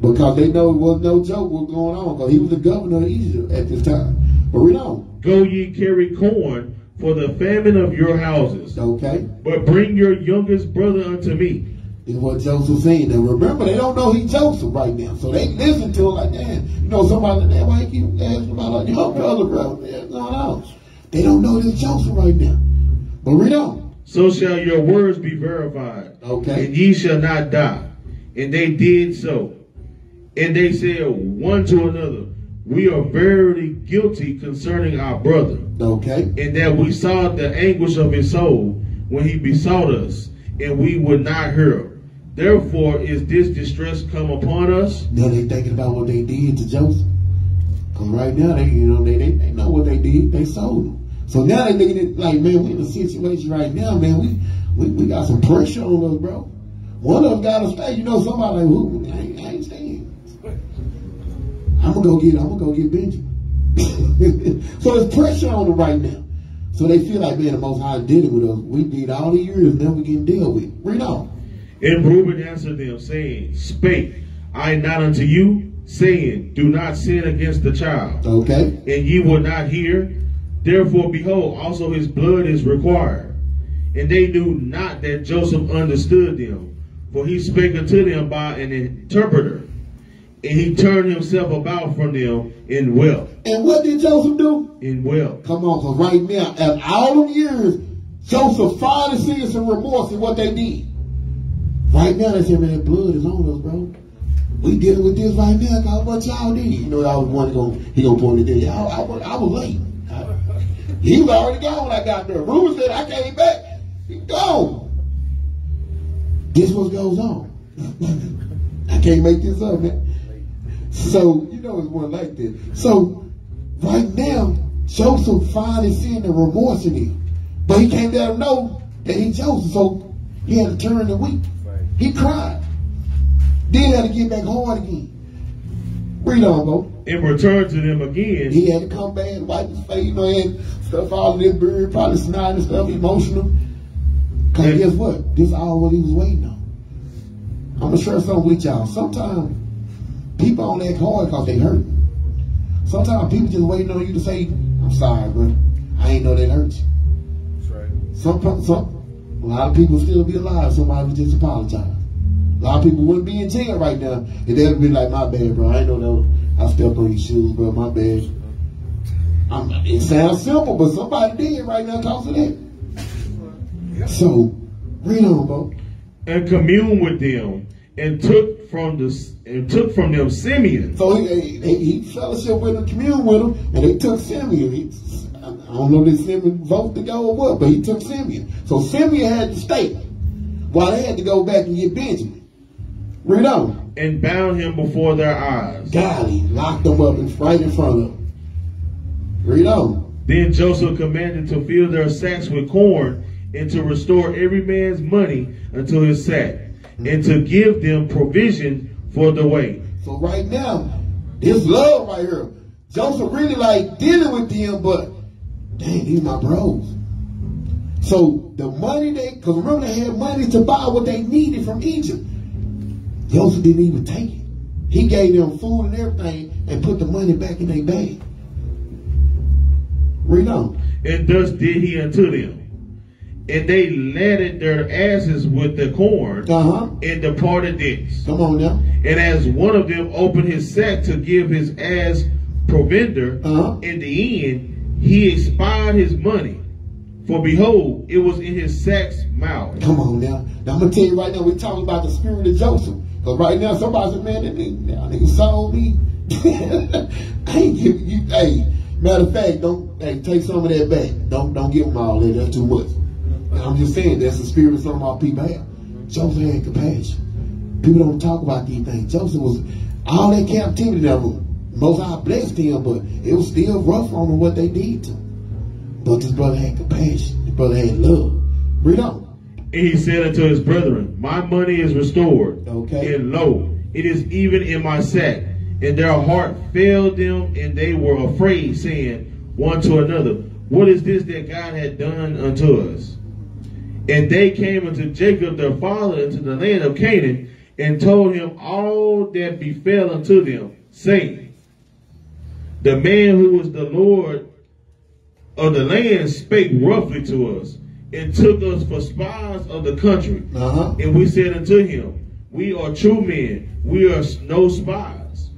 Because they know it was no joke what's going on. Because he was the governor of Egypt at this time. But read on. Go ye carry corn for the famine of your houses. Okay. But bring your youngest brother unto me. Is what Joseph saying. Now remember, they don't know he's Joseph right now. So they listen to him like, damn, you know, somebody like that, why you keep asking about your brother, bro? What's going on? They don't know this Joseph right now. But read on. So shall your words be verified. Okay. And ye shall not die. And they did so. And they said one to another, we are verily guilty concerning our brother. Okay. And that we saw the anguish of his soul when he besought us, and we would not hear him. Therefore is this distress come upon us. Now they thinking about what they did to Joseph. Because right now, they know what they did. They sold him. So now they looking at like, man, we in a situation right now, man. We got some pressure on us, bro. One of them got to stay. You know, somebody like, who? I ain't staying. I'm gonna go get Benjamin. So there's pressure on them right now. So they feel like, man, the Most High did it with us. We did all the years, now we getting dealt with. Read on. And Reuben answered them, saying, spake I not unto you, saying, do not sin against the child. Okay. And ye will not hear. Therefore, behold, also his blood is required. And they knew not that Joseph understood them, for he spake unto them by an interpreter. And he turned himself about from them in wealth. And what did Joseph do? In wealth. Come on, because right now, after all them years, Joseph finally seeing some remorse in what they did. Right now, they say, man, that blood is on us, bro. We dealing with this right now, because what y'all did. You know, I was one he gonna point it there. Yeah, I was late. He was already gone when I got there. Reuben said, I came back. He gone. This what goes on. I can't make this up, man. So, you know, it's one like this. So, right now, Joseph finally seeing the remorse in him. But he can't let him know that he's Joseph. So, he had to turn and weep. He cried. Then had to get back hard again. Read on, bro. And returned to them again. He had to come back and wipe his face, you know, and stuff all in his beard, probably snot and stuff, emotional. Because guess what? This is all what he was waiting on. I'm going to share something with y'all. Sometimes people don't act hard because they hurt. Sometimes people just waiting on you to say, I'm sorry, but I ain't know that hurt you. That's right. A lot of people still be alive. Somebody would just apologize. A lot of people wouldn't be in jail right now. And they'd be like, my bad, bro. I ain't know that. I stepped on your shoes, bro. My bad. It sounds simple, but somebody did right now because of that. So, read on, bro. And commune with them, and took from them Simeon. So he fellowship with them, commune with them, and they took Simeon. I don't know if Simeon voted to go or what, but he took Simeon. So Simeon had to stay while they had to go back and get Benjamin. Read on. And bound him before their eyes. Golly, locked them up right in front of them. Read on. Then Joseph commanded to fill their sacks with corn, and to restore every man's money unto his sack, and to give them provision for the way. So right now, this love right here, Joseph really like dealing with them, but dang, these my bros. So the money because remember they had money to buy what they needed from Egypt. Joseph didn't even take it. He gave them food and everything and put the money back in their bag. Read on. And thus did he unto them. And they laden their asses with the corn, and departed thence. Come on now. And as one of them opened his sack to give his ass provender, in the end he espied his money. For behold, it was in his sack's mouth. Come on now. Now I'm going to tell you right now, we're talking about the spirit of Joseph. Because right now, somebody said, man, that nigga sold me. I ain't giving you, hey, matter of fact, take some of that back. Don't give them all that. That's too much. And I'm just saying, that's the spirit of some of our people have. Joseph had compassion. People don't talk about these things. Joseph was, all that captivity that was, Most High blessed him, but it was still rough on him what they did to him. But this brother had compassion. His brother had love. Read on. And he said unto his brethren, my money is restored. Okay. And lo, it is even in my sack. And their heart failed them, and they were afraid, saying one to another, what is this that God had done unto us? And they came unto Jacob their father into the land of Canaan, and told him all that befell unto them, saying, the man who was the Lord of the land spake roughly to us, and took us for spies of the country. And we said unto him, we are true men, we are no spies.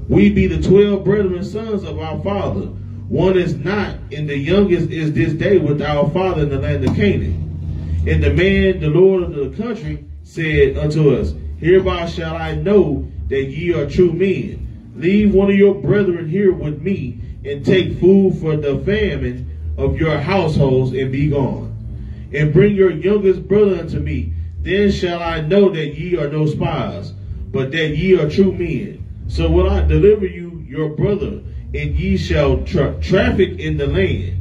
We be the 12 brethren sons of our father. One is not, and the youngest is this day with our father in the land of Canaan. And the man, the Lord of the country, said unto us, hereby shall I know that ye are true men. Leave one of your brethren here with me, and take food for the famine of your households, and be gone. And bring your youngest brother unto me. Then shall I know that ye are no spies, but that ye are true men. So will I deliver you your brother, and ye shall traffic in the land.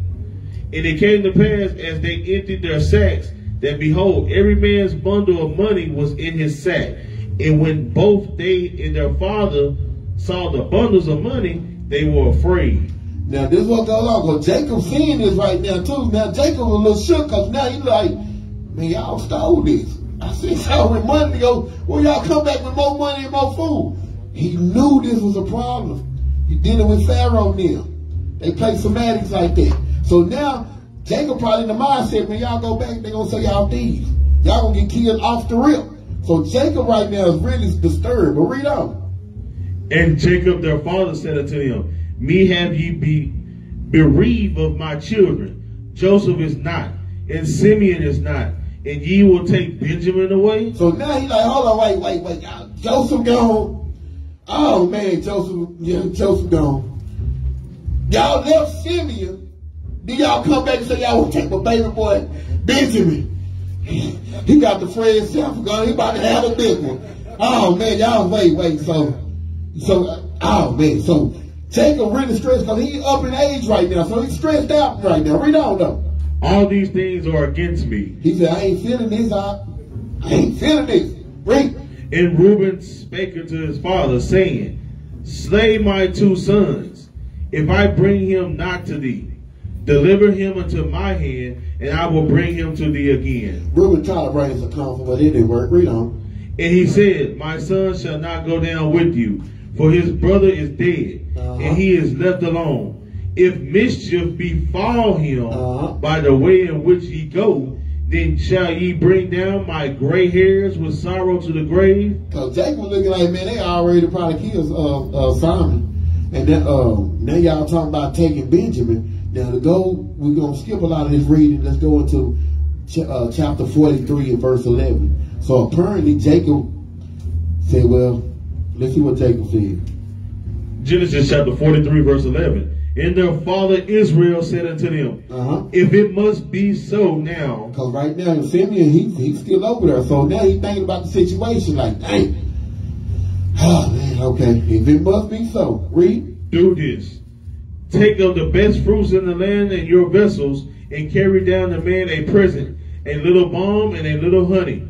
And it came to pass, as they emptied their sacks, that behold, every man's bundle of money was in his sack. And when both they and their father saw the bundles of money, they were afraid. Now this is what goes on. Well, Jacob seeing this right now too. Now Jacob was a little shook, because now he's like, man, y'all stole this. I sent y'all with money to go, well, y'all come back with more money and more food. He knew this was a problem. He dealing with Pharaoh now. They play semantics like that. So now Jacob probably in the mindset, when y'all go back, they gonna say y'all thieves. Y'all gonna get killed off the rip. So Jacob right now is really disturbed. But read on. And Jacob their father said unto him, me have ye be bereaved of my children. Joseph is not, and Simeon is not, and ye will take Benjamin away. So now he's like, hold on, wait. Joseph gone. Oh man, Joseph gone. Y'all left Simeon. Then y'all come back and say y'all will take my baby boy, Benjamin. He got the Fred Sanford gun. He about to have a big one. Oh man, y'all wait. So Jacob really stressed, because he's up in age right now. So he's stressed out right now. Read on though. All these things are against me. He said, I ain't feeling this. I ain't feeling this. Read. And Reuben spake unto his father, saying, slay my 2 sons, if I bring him not to thee. Deliver him unto my hand, and I will bring him to thee again. Reuben tried to bring us a comfort, but it didn't work. Read on. And he said, my son shall not go down with you, for his brother is dead, and he is left alone. If mischief befall him by the way in which he go, then shall ye bring down my gray hairs with sorrow to the grave? Because Jacob was looking like, man, they already probably killed Simon. And then now y'all talking about taking Benjamin. Now to go, we're going to skip a lot of this reading. Let's go into chapter 43 and verse 11. So apparently Jacob said, well, let's see what Jacob said. Genesis chapter 43 verse 11. And their father Israel said unto them, if it must be so now. Because right now Simeon, he's still over there. So now he's thinking about the situation like, dang. Oh man, okay. If it must be so. Read. Do this. Take of the best fruits in the land and your vessels, and carry down the man a present, a little balm and a little honey,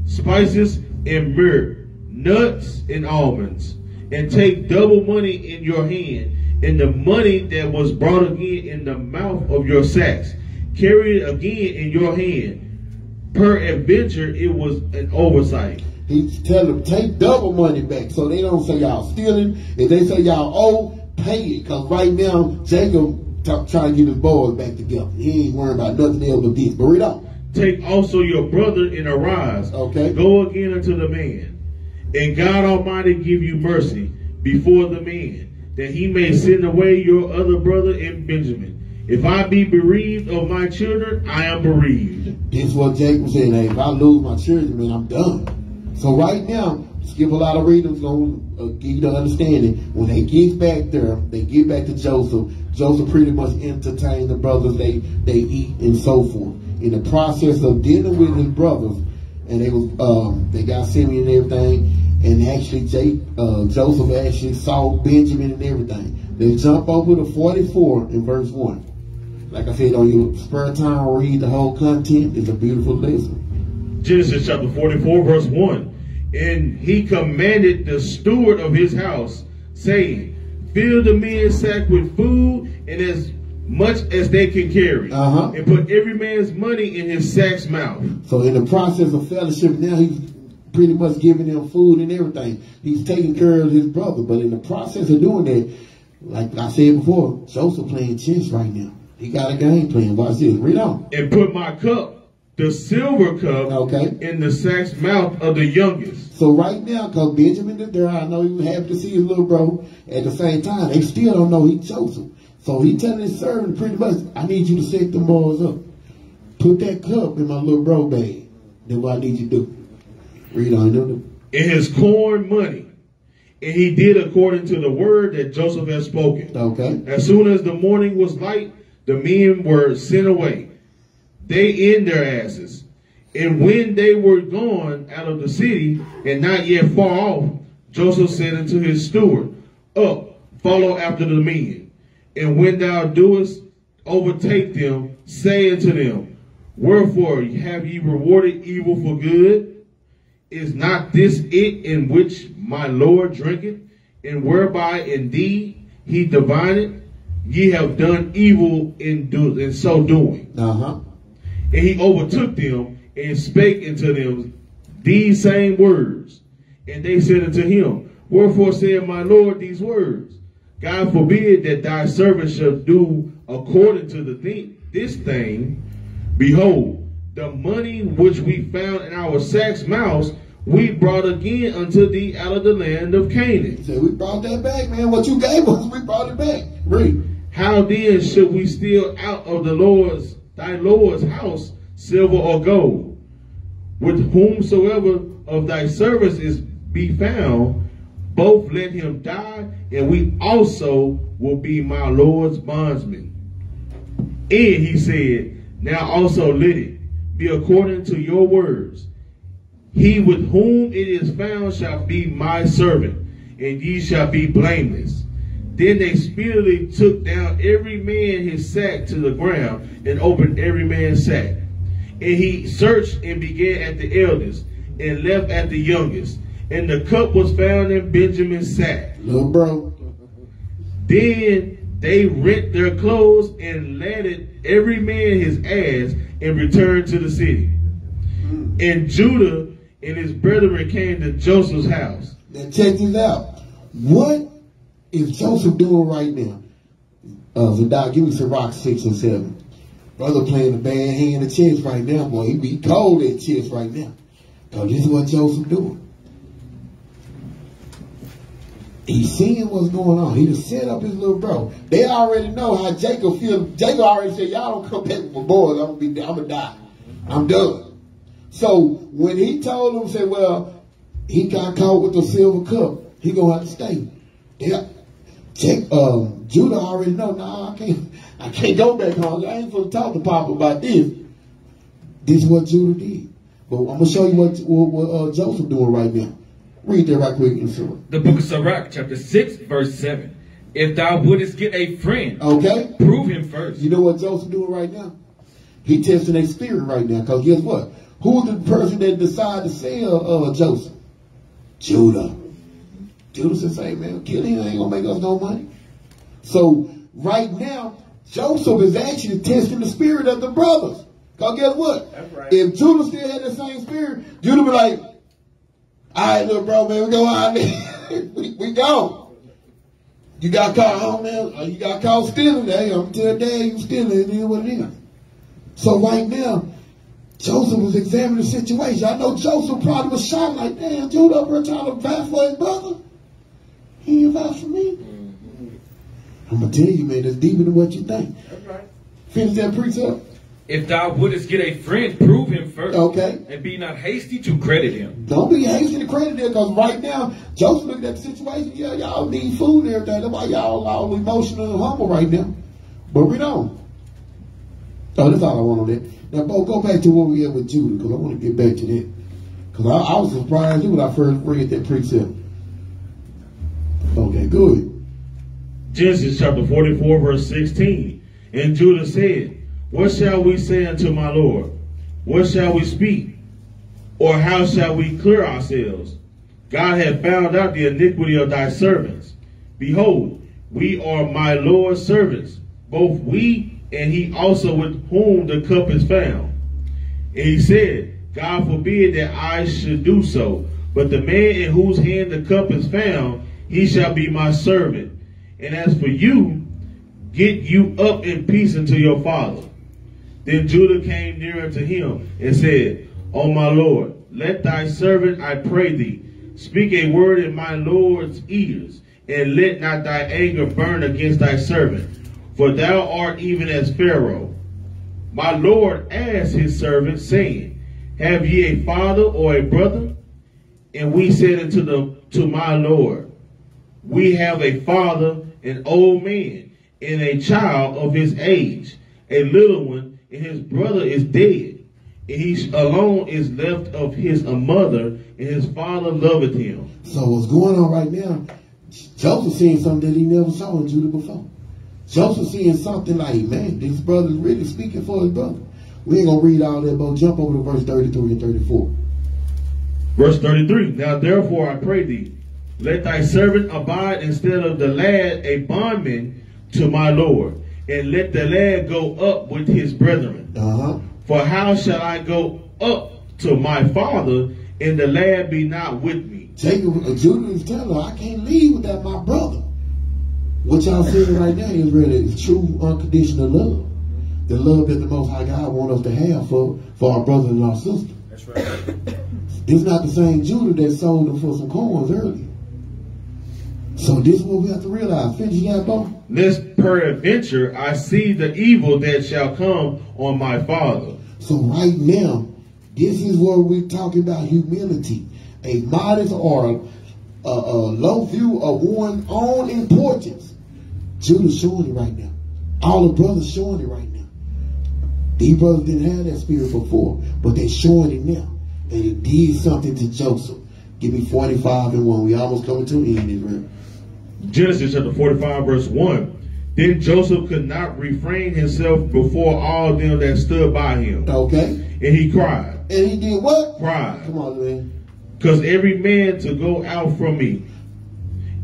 spices and myrrh, nuts and almonds. And take double money in your hand, and the money that was brought again in the mouth of your sacks. Carry it again in your hand. Peradventure it was an oversight. He's telling them, take double money back, so they don't say y'all stealing. If they say y'all owe, pay it. Because right now, Jacob trying to get his boys back together. He ain't worrying about nothing else but this. But read on. Take also your brother and arise. Okay. Go again unto the man. And God Almighty give you mercy before the man, that he may send away your other brother and Benjamin. If I be bereaved of my children, I am bereaved. This is what Jacob said. Hey, if I lose my children, man, I'm done. So right now, skip a lot of readings, going to give you the understanding. When they get back there, they get back to Joseph. Joseph pretty much entertained the brothers. They eat and so forth. In the process of dealing with his brothers, and they got Simeon and everything, and actually Joseph actually saw Benjamin and everything. They jump over to 44 in verse 1. Like I said, on your spare time, read the whole content. It's a beautiful lesson. Genesis chapter 44 verse 1. And he commanded the steward of his house, saying, fill the men's sack with food, and as much as they can carry, Uh-huh. and put every man's money in his sack's mouth. So in the process of fellowship, now he's pretty much giving them food and everything. He's taking care of his brother. But in the process of doing that, like I said before, Joseph playing chess right now. He got a game plan. Watch this. Read on. And put my cup, the silver cup, Okay. in the sack's mouth of the youngest. So right now, because Benjamin is there, I know he was happy to see his little bro. At the same time, they still don't know he's Joseph. So he telling his servant pretty much, I need you to set them boys up. Put that cup in my little bro bag. Then what I need you to do. Read on. In his corn money. And he did according to the word that Joseph had spoken. Okay. As soon as the morning was light, the men were sent away, they in their asses. And when they were gone out of the city, and not yet far off, Joseph said unto his steward, Up, follow after the men. And when thou doest overtake them, say unto them, Wherefore have ye rewarded evil for good? Is not this it in which my Lord drinketh, and whereby indeed he divineth? Ye have done evil in so doing. Uh-huh. And he overtook them and spake unto them these same words. And they said unto him, Wherefore saith my Lord these words? God forbid that thy servant shall do according to this thing. Behold, the money which we found in our sacks' mouths, we brought again unto thee out of the land of Canaan. He said, we brought that back, man. What you gave us, we brought it back. Read. How then should we steal out of thy Lord's house silver or gold? With whomsoever of thy servants is be found, both let him die, and we also will be my Lord's bondsmen. And he said, Now also let it be according to your words. He with whom it is found shall be my servant, and ye shall be blameless. Then they speedily took down every man his sack to the ground, and opened every man's sack. And he searched and began at the eldest, and left at the youngest. And the cup was found in Benjamin's sack. Little bro. Then they rent their clothes and landed every man his ass, and returned to the city. And Judah and his brethren came to Joseph's house. Now check this out. What is Joseph doing right now? Zadok, give me Sirach 6 and 7. Brother playing a bad hand of chess right now, boy. He be cold at chess right now. Because this is what Joseph doing. He's seeing what's going on. He just set up his little bro. They already know how Jacob feels. Jacob already said, y'all don't come back with my boys. I'm gonna die. I'm done. So when he told him, said, well, he got caught with the silver cup, he gonna have to stay. Yeah. Judah already know, nah, I can't go back home. I ain't supposed to talk to Papa about this. This is what Judah did. But I'm gonna show you what Joseph doing right now. Read that right quick in Surah. The book of Sirach, chapter 6, verse 7. If thou wouldest get a friend, okay, prove him first. You know what Joseph doing right now? He testing their spirit right now. Because guess what? Who's the person that decided to sell Joseph? Judah. Judah said, "Say, man, kill him. Ain't gonna make us no money." So right now, Joseph is actually testing the spirit of the brothers. Because guess what? That's right. If Judah still had the same spirit, Judah be like, "All right, little bro, man, we go out there. we go. You got caught home, man. You got caught stealing. Hey, I'm telling Dad you stealing. It is what it is." So right now, Joseph was examining the situation. I know Joseph probably was shocked, like, damn, Judah up here trying to vouch for his brother. He didn't vouch for me. I'm going to tell you, man, it's deeper than what you think. That's right. Finish that precept. If thou wouldest get a friend, prove him first. Okay. And be not hasty to credit him. Don't be hasty to credit him, because right now, Joseph looking at the situation, yeah, y'all need food and everything. That's why y'all all emotional and humble right now. But we don't. Oh, that's all I want on that. Now, Bo, go back to where we at with Judah, because I want to get back to that. Because I was surprised when I first read that precept. Okay, good. Genesis chapter 44, verse 16. And Judah said, What shall we say unto my Lord? What shall we speak? Or how shall we clear ourselves? God hath found out the iniquity of thy servants. Behold, we are my Lord's servants. both we and he also with whom the cup is found. And he said, God forbid that I should do so, but the man in whose hand the cup is found, he shall be my servant. And as for you, get you up in peace unto your father. Then Judah came nearer to him and said, O my Lord, let thy servant, I pray thee, speak a word in my Lord's ears, and let not thy anger burn against thy servant. For thou art even as Pharaoh. My Lord asked his servant, saying, Have ye a father or a brother? And we said to my Lord, We have a father, an old man, and a child of his age, a little one, and his brother is dead. And he alone is left of his mother, and his father loveth him. So what's going on right now, Joseph seeing something that he never saw in Judah before. Joseph seeing something like, man, this brother's really speaking for his brother. We ain't going to read all that, but jump over to verse 33 and 34. Verse 33, Now therefore I pray thee, let thy servant abide instead of the lad a bondman to my Lord, and let the lad go up with his brethren. For how shall I go up to my father, and the lad be not with me? Judah is telling her, I can't leave without my brother. What y'all seeing right now is really true unconditional love. The love that the Most High God wants us to have for our brothers and our sisters. That's right. This is not the same Judah that sold them for some coins earlier. So this is what we have to realize. Finish, you got both? Lest peradventure I see the evil that shall come on my father. So right now, this is where we're talking about humility. A modest or a low view of one's own importance. Judah's showing it right now. All the brothers showing it right now. These brothers didn't have that spirit before, but they're showing it now. And it did something to Joseph. Give me 45 and 1. We almost coming to the end, Israel. Genesis chapter 45, verse 1. Then Joseph could not refrain himself before all them that stood by him. Okay. And he cried. And he did what? Cried. Come on, man. Because every man to go out from me.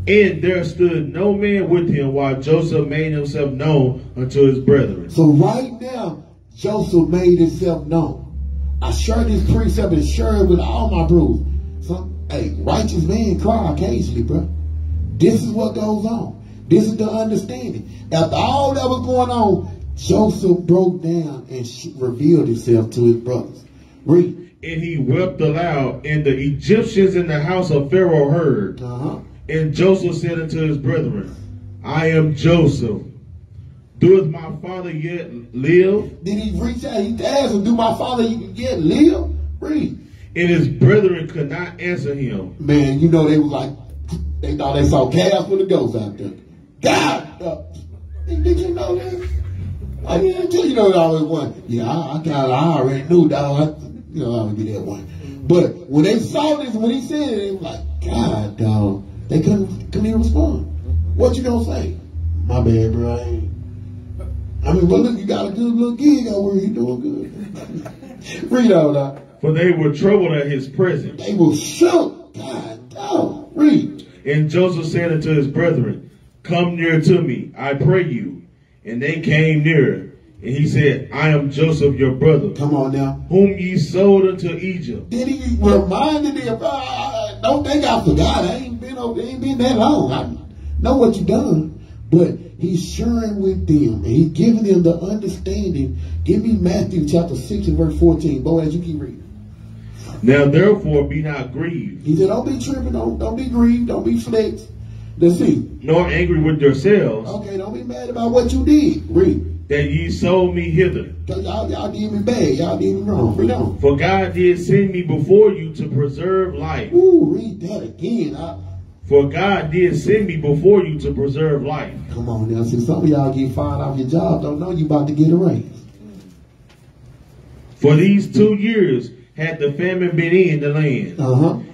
And there stood no man with him while Joseph made himself known unto his brethren. So right now, Joseph made himself known. I share this precept and share it with all my brothers. Hey, righteous men cry occasionally, bro. This is what goes on. This is the understanding. After all that was going on, Joseph broke down and revealed himself to his brothers. Read. And he wept aloud, and the Egyptians in the house of Pharaoh heard. And Joseph said unto his brethren, I am Joseph. Doeth my father yet live? Did he reach out? He asked him, do my father yet live? Read. And his brethren could not answer him. Man, you know, they was like, they thought they saw calves with the ghosts out there. God! Did you know that? I didn't tell you know that I was one. Yeah, I already knew that. I would be that one. But when they saw this, when he said it, they was like, God, dog. They couldn't even respond. What you gonna say? My bad, bro. I mean, but look, you got a good little gig out where you doing good. Read all that. For they were troubled at his presence. They were shook. God, dog. Read. And Joseph said unto his brethren, Come near to me, I pray you. And they came nearer. And he said, I am Joseph, your brother. Come on now. Whom ye sold unto Egypt. Then he reminded them, don't think I forgot. I ain't been that long. I know what you done. But he's sharing with them. And he's giving them the understanding. Give me Matthew chapter 6 and verse 14. Boaz, you keep reading. Now therefore be not grieved. He said, don't be tripping. Don't be grieved. Don't be flexed. Let's see. Nor angry with yourselves. Okay, don't be mad about what you did. Read. That ye sold me hither. Because y'all did me bad. Y'all did me wrong. Read on. For God did send me before you to preserve life. Ooh, read that again. For God did send me before you to preserve life. Come on now. See, some of y'all get fired off your job. Don't know you about to get a raise. For these 2 years had the famine been in the land.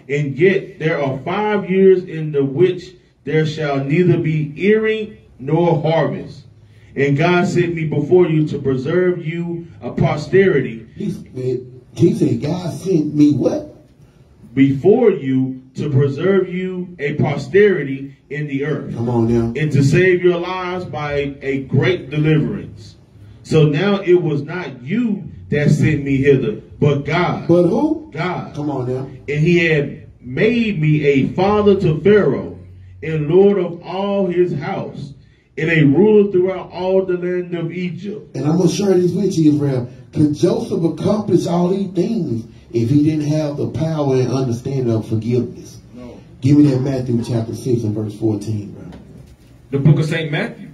And yet there are 5 years in the which there shall neither be earing nor harvest. And God sent me before you to preserve you a posterity. He said, God sent me what? Before you to preserve you a posterity in the earth. Come on now. And to save your lives by a great deliverance. So now it was not you that sent me hither, but God. But who? God. Come on now. And he had made me a father to Pharaoh, and lord of all his house, and a ruler throughout all the land of Egypt. And I'm going to share this with you, Israel. Could Joseph accomplish all these things if he didn't have the power and understanding of forgiveness? No. Give me that Matthew chapter 6 and verse 14, bro. The book of St. Matthew,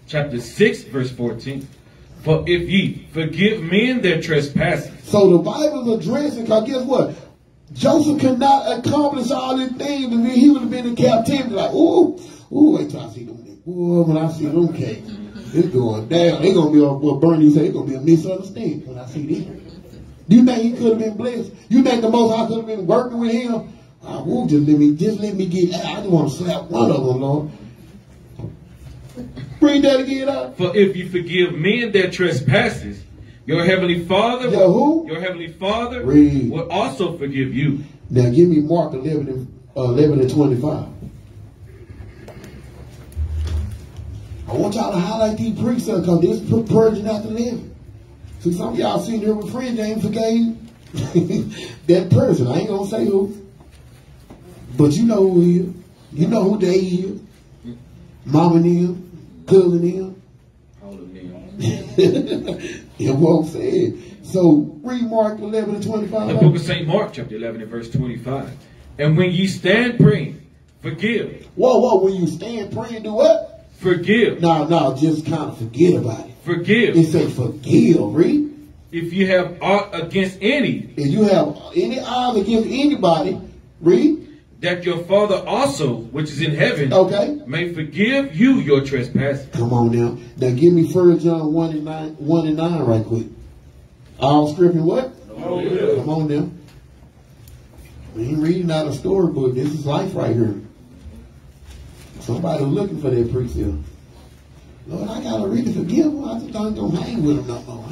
chapter 6, verse 14. For if ye forgive men their trespasses. So the Bible's addressing, because guess what? Joseph could not accomplish all these things if he would have been in captivity. Like, ooh, wait till I see them. Ooh, when I see them cakes, it's going down. It's going to be what Bernie said, it's going to be a misunderstanding when I see them. Do you think he could have been blessed? You think the Most High could have been working with him? Oh, just let me get out. I just want to slap one of them, Lord. Bring that again up. For if you forgive men their trespasses, your heavenly Father, your heavenly Father will also forgive you. Now give me Mark 11 and 25. I want y'all to highlight these precepts because this is purging out the living. So some of y'all sitting here with friends that ain't forgave that person. I ain't gonna say who, but you know who he is. You know who they is. Mama and him, cousin him. All of them. It won't say it. So read Mark 11 and 25. The book of St. Mark, chapter 11 and verse 25. And when ye stand praying, forgive. Whoa, when you stand praying, do what? Forgive. No, just kind of forget about it. Forgive. It say forgive, read. If you have aught against any. If you have any odds against anybody, read. That your Father also, which is in heaven, may forgive you your trespasses. Come on now. Now give me 1 John 1 and 9 right quick. All scripture what? Oh, yeah. Come on now. We ain't reading out a storybook. This is life right here. Somebody looking for that precept. Lord, I gotta really forgive him. I just don't hang with him no more.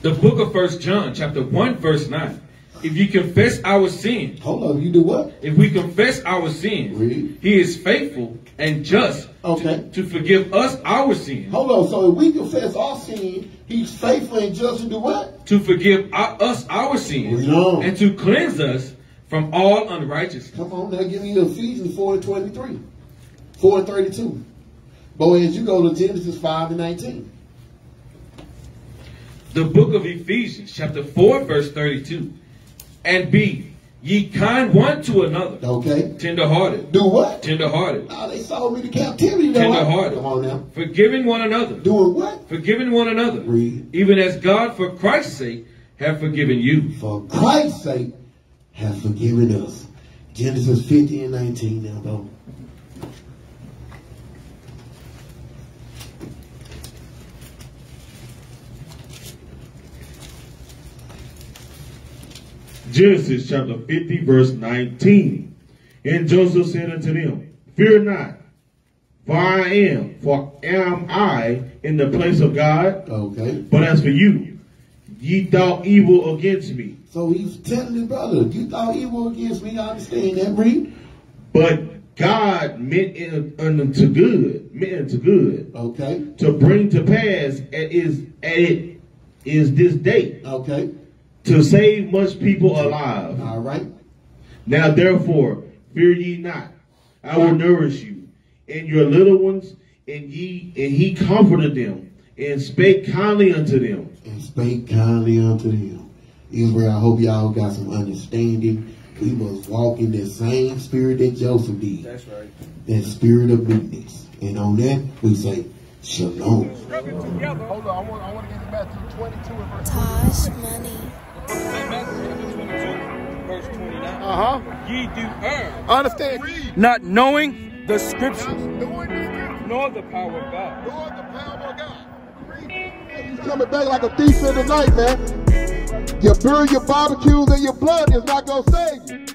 The book of 1 John, chapter 1, verse 9. If you confess our sins. Hold on, you do what? If we confess our sins, read. He is faithful and just to forgive us our sins. Hold on, so if we confess our sin, He's faithful and just to do what? To forgive us our sins and to cleanse us from all unrighteousness. Come on, now give me Ephesians 4 and 23. 4 and 32. Boy, as you go to Genesis 5 and 19. The book of Ephesians, chapter 4, verse 32. And be ye kind one to another. Tender-hearted. Do what? Tender-hearted. Oh, they sold me to captivity. Tender-hearted. Come on now. Forgiving one another. Doing what? Forgiving one another. Read. Even as God, for Christ's sake, have forgiven you. For Christ's sake, have forgiven us. Genesis 50 and 19 now, though. Genesis chapter 50, verse 19. And Joseph said unto them, Fear not, for am I in the place of God? But as for you, ye thought evil against me. So he's telling his brother, you thought evil against me. I understand that, read. But God meant it unto good, to bring to pass it is this day. To save much people alive. All right. Now therefore, fear ye not. I will nourish you and your little ones, and he comforted them and spake kindly unto them. Israel, I hope y'all got some understanding. We must walk in the same spirit that Joseph did. That's right. That spirit of meekness. And on that, we say, Shalom. Hold on, I want to get back to 22 and verse Tosh Money. Verse 29. Ye do err. Understand? Read. Not knowing the scriptures. Nor the power of God. Nor the power of God. He's coming back like a thief in the night, man. Your beer, your barbecues, and your blood is not going to save you.